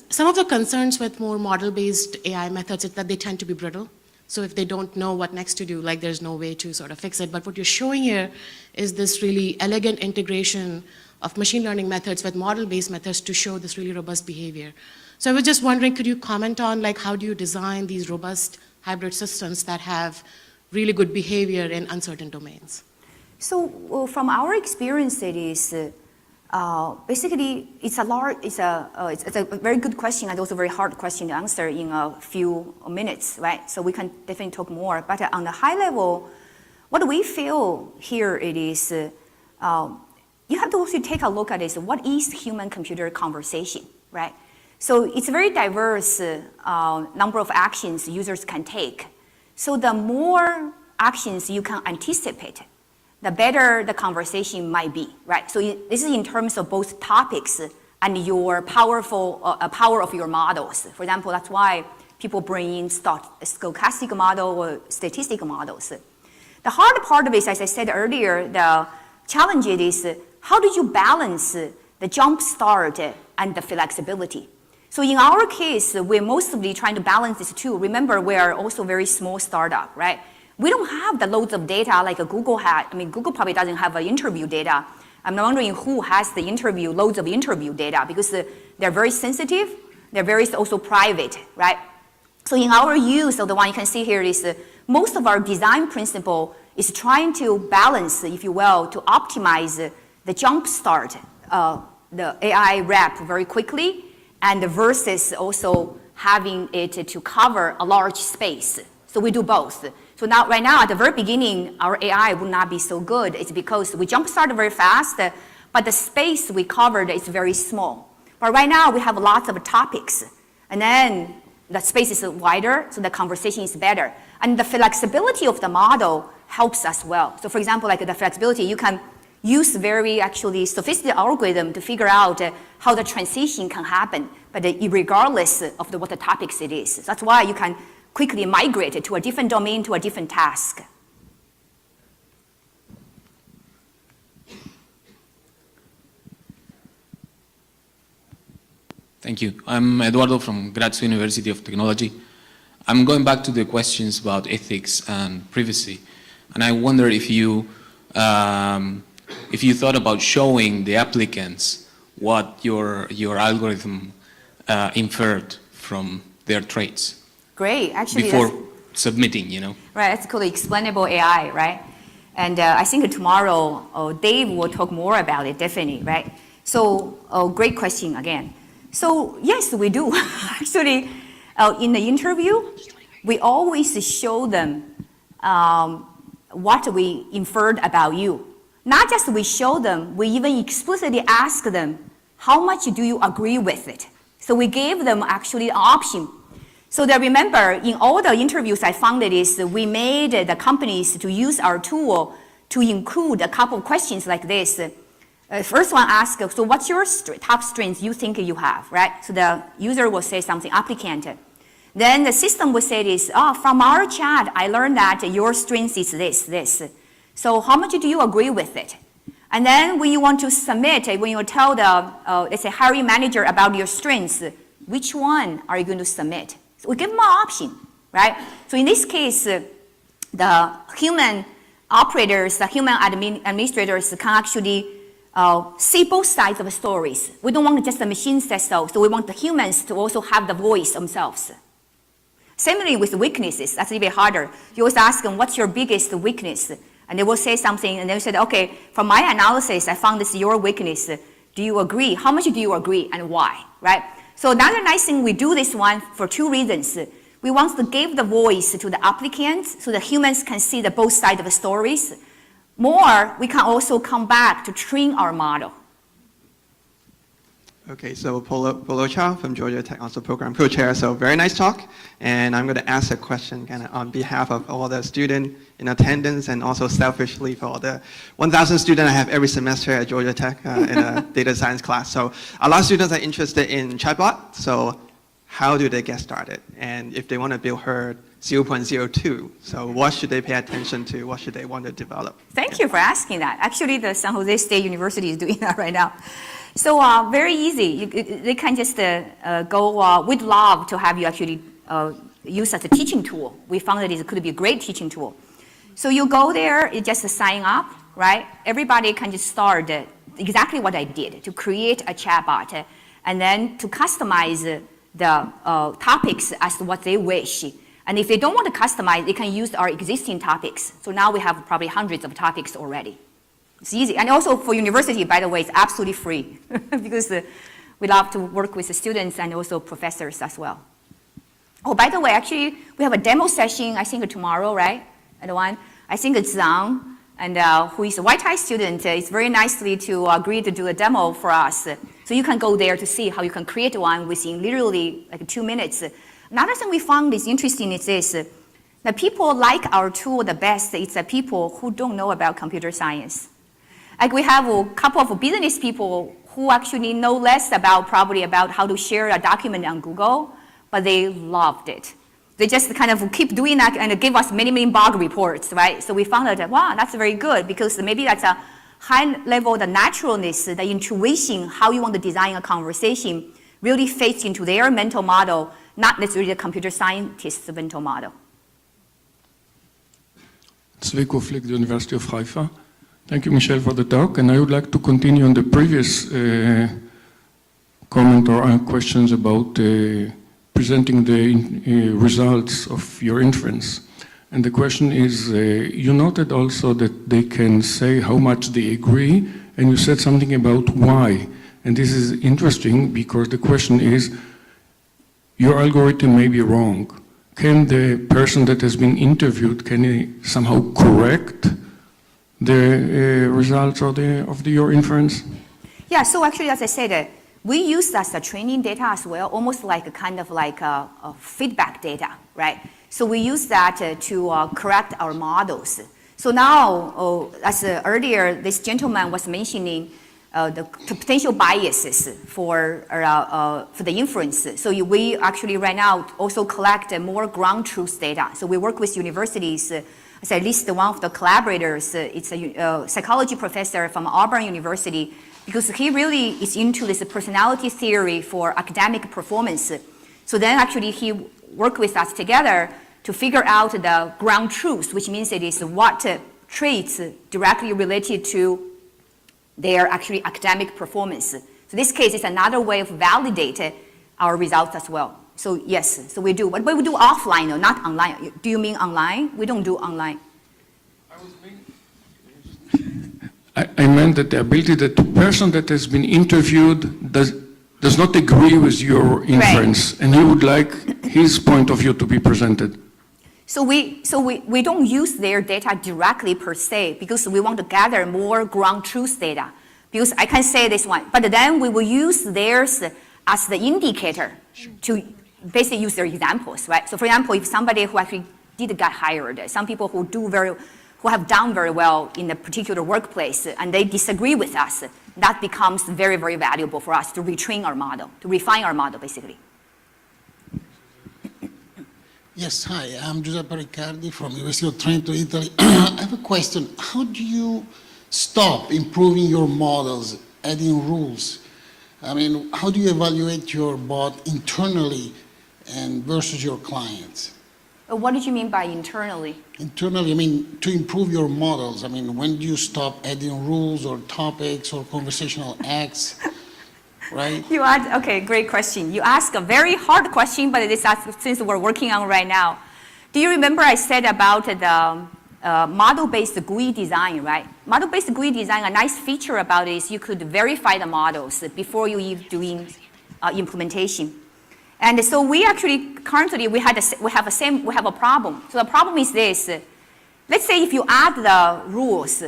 some of the concerns with more model-based AI methods is that they tend to be brittle. So if they don't know what next to do, like there's no way to sort of fix it. But what you're showing here is this really elegant integration of machine learning methods with model-based methods to show this really robust behavior. So I was just wondering, could you comment on like how do you design these robust hybrid systems that have really good behavior in uncertain domains? So from our experience, it is basically it's a very good question and also a very hard question to answer in a few minutes, right? So we can definitely talk more. But on the high level, what we feel here it is you have to also take a look at this. What is human-computer conversation, right? So it's a very diverse number of actions users can take. So the more actions you can anticipate, the better the conversation might be, right? So this is in terms of both topics and your power of your models. For example, that's why people bring in stochastic model or statistical models. The hard part of it, as I said earlier, the challenge is how do you balance the jump start and the flexibility? So in our case, we're mostly trying to balance these two. Remember, we are also a very small startup, right? We don't have the loads of data like Google had. I mean, Google probably doesn't have interview data. I'm wondering who has the loads of interview data, because they're very sensitive, they're very also private, right? So in our use of the one you can see here is most of our design principle is trying to balance, if you will, to optimize the jump start, the AI wrap very quickly, and versus also having it to cover a large space. So we do both. So now, right now, at the very beginning, our AI would not be so good. It's because we jump started very fast, but the space we covered is very small. But right now, we have lots of topics, and then the space is wider, so the conversation is better. And the flexibility of the model helps as well. So for example, like the flexibility, you can use very actually sophisticated algorithm to figure out how the transition can happen, but regardless of what the topics it is. So that's why you can quickly migrate to a different domain, to a different task. Thank you. I'm Eduardo from Graz University of Technology. I'm going back to the questions about ethics and privacy, and I wonder if you thought about showing the applicants what your algorithm inferred from their traits. Great, actually. Before submitting, you know. Right, it's called explainable AI, right? And I think tomorrow Dave will talk more about it, definitely, right? So, great question again. So, yes, we do. Actually, in the interview, we always show them what we inferred about you. Not just we show them, we even explicitly ask them, how much do you agree with it? So we gave them actually an option. So that remember, in all the interviews I found it is we made the companies to use our tool to include a couple of questions like this. First one asks, so what's your top strengths you think you have, right? So the user will say something, applicant. Then the system will say this, from our chat, I learned that your strength is this. So how much do you agree with it? And then when you want to submit, when you tell the, let's say, hiring manager about your strengths, which one are you going to submit? So we give them an option, right? So in this case, the human operators, the human administrators can actually see both sides of the stories. We don't want just the machine say so we want the humans to also have the voice themselves. Similarly with weaknesses, that's a little bit harder. You always ask them, what's your biggest weakness? And they will say something, and they said, okay, from my analysis, I found this is your weakness. Do you agree? How much do you agree, and why, right? So another nice thing, we do this one for two reasons. We want to give the voice to the applicants so the humans can see the both sides of the stories. More, we can also come back to train our model. Okay, so Polo Chow from Georgia Tech, also program co-chair. So very nice talk, and I'm going to ask a question kind of on behalf of all the students in attendance, and also selfishly for all the 1,000 students I have every semester at Georgia Tech in a data science class. So a lot of students are interested in chatbot. So how do they get started? And if they want to build her 0.02, so what should they pay attention to? What should they want to develop? Thank you for asking that. Actually, the San Jose State University is doing that right now. So very easy. They can just go, we'd love to have you actually use as a teaching tool. We found that it could be a great teaching tool. So you go there, you just sign up, right? Everybody can just start exactly what I did, to create a chatbot, and then to customize the topics as to what they wish. And if they don't want to customize, they can use our existing topics. So now we have probably hundreds of topics already. It's easy. And also for university, by the way, it's absolutely free because we love to work with the students and also professors as well. Oh, by the way, actually, we have a demo session, I think tomorrow, right? And one, I think it's Zhou, and who is a White Hat student, is very nicely to agree to do a demo for us. So you can go there to see how you can create one within literally like 2 minutes. Another thing we found is interesting is this. The people like our tool the best, it's the people who don't know about computer science. Like we have a couple of business people who actually know less about probably about how to share a document on Google, but they loved it. They just kind of keep doing that and give us many, many bug reports, right? So we found out that, wow, that's very good because maybe that's a high level, the naturalness, the intuition, how you want to design a conversation really fits into their mental model, not necessarily the computer scientist's mental model. Zhou Flick, the University of Haifa. Thank you, Michelle, for the talk. And I would like to continue on the previous comment or questions about presenting the results of your inference. And the question is, you noted also that they can say how much they agree, and you said something about why. And this is interesting because the question is, your algorithm may be wrong. Can the person that has been interviewed, can he somehow correct the results of your inference? Yeah, so actually, as I said, we use that as a training data as well, almost like a kind of like a feedback data, right? So we use that to correct our models. So now, as earlier, this gentleman was mentioning the potential biases for the inference. So we actually right now also collect more ground truth data. So we work with universities. As at least one of the collaborators, it's a psychology professor from Auburn University, because he really is into this personality theory for academic performance. So then actually he worked with us together to figure out the ground truth, which means it is what traits directly related to their actually academic performance. So this case is another way of validating our results as well. So yes, so we do. But we do offline, though, not online. Do you mean online? We don't do online. I meant that the ability that the person that has been interviewed does not agree with your inference, right, and he would like his point of view to be presented. So we don't use their data directly per se because we want to gather more ground truth data. Because I can say this one, but then we will use theirs as the indicator to basically use their examples, right? So for example, if somebody who actually did get hired, some people who have done very well in a particular workplace and they disagree with us, that becomes very, very valuable for us to retrain our model, to refine our model basically. Yes, hi, I'm Giuseppe Riccardi from University of Trento, Italy. I have a question. How do you stop improving your models, adding rules? I mean, how do you evaluate your bot internally and versus your clients? What did you mean by internally? Internally, I mean, to improve your models. I mean, when do you stop adding rules or topics or conversational acts, right? Okay, great question. You ask a very hard question, but it is since we're working on right now. Do you remember I said about the model-based GUI design, right? Model-based GUI design, a nice feature about it is you could verify the models before you even doing implementation. And so we actually, currently, we have a problem. So the problem is this. Let's say if you add the rules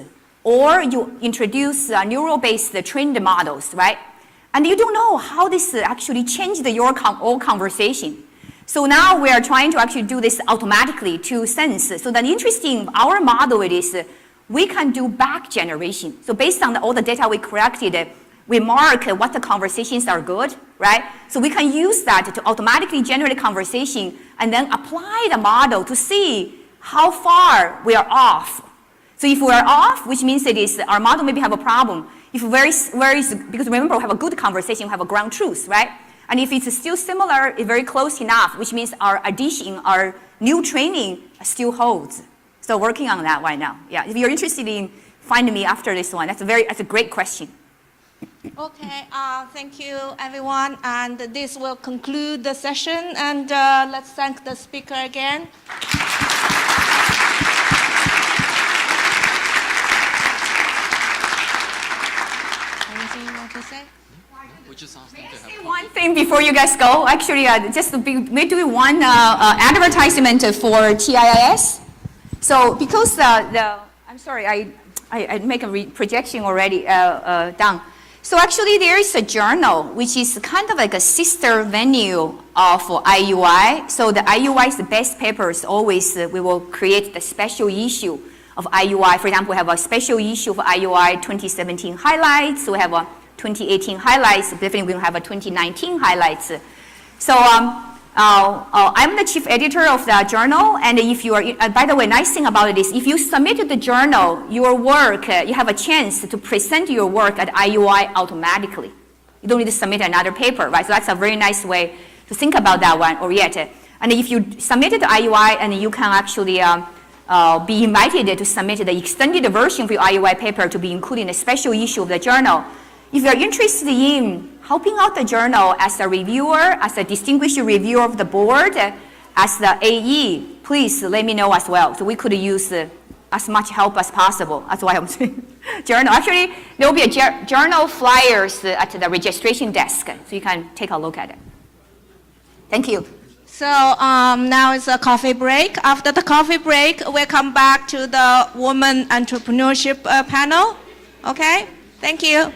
or you introduce neural-based trained models, right? And you don't know how this actually changed your whole conversation. So now we are trying to actually do this automatically to sense. So the interesting, our model it is, we can do back generation. So based on all the data we collected, we mark what the conversations are good, right? So we can use that to automatically generate a conversation and then apply the model to see how far we are off. So if we are off, which means it is our model maybe have a problem. If because remember we have a good conversation, we have a ground truth, right? And if it's still similar, it's very close enough, which means our addition, our new training still holds. So working on that right now. Yeah, if you're interested in finding me after this one, that's a great question. Okay, thank you everyone, and this will conclude the session, and let's thank the speaker again. Anything you want to say? One thing before you guys go, actually, just to we're doing one advertisement for TIIS. So because I'm sorry, I make a projection already done. So actually there is a journal which is kind of like a sister venue of IUI. So the IUI's best papers always, we will create the special issue of IUI. For example, we have a special issue for IUI 2017 highlights. We have a 2018 highlights. Definitely we will have a 2019 highlights. So I'm the chief editor of the journal, and if you are, by the way, nice thing about it is if you submitted the journal, your work, you have a chance to present your work at IUI automatically. You don't need to submit another paper, right? So that's a very nice way to think about that one, or yet. And if you submitted to IUI, and you can actually be invited to submit the extended version of your IUI paper to be included in a special issue of the journal. If you're interested in helping out the journal as a reviewer, as a distinguished reviewer of the board, as the AE, please let me know as well. So we could use as much help as possible. That's why I'm saying journal. Actually, there will be a journal flyers at the registration desk, so you can take a look at it. Thank you. So now it's a coffee break. After the coffee break, we'll come back to the woman entrepreneurship panel. Okay? Thank you.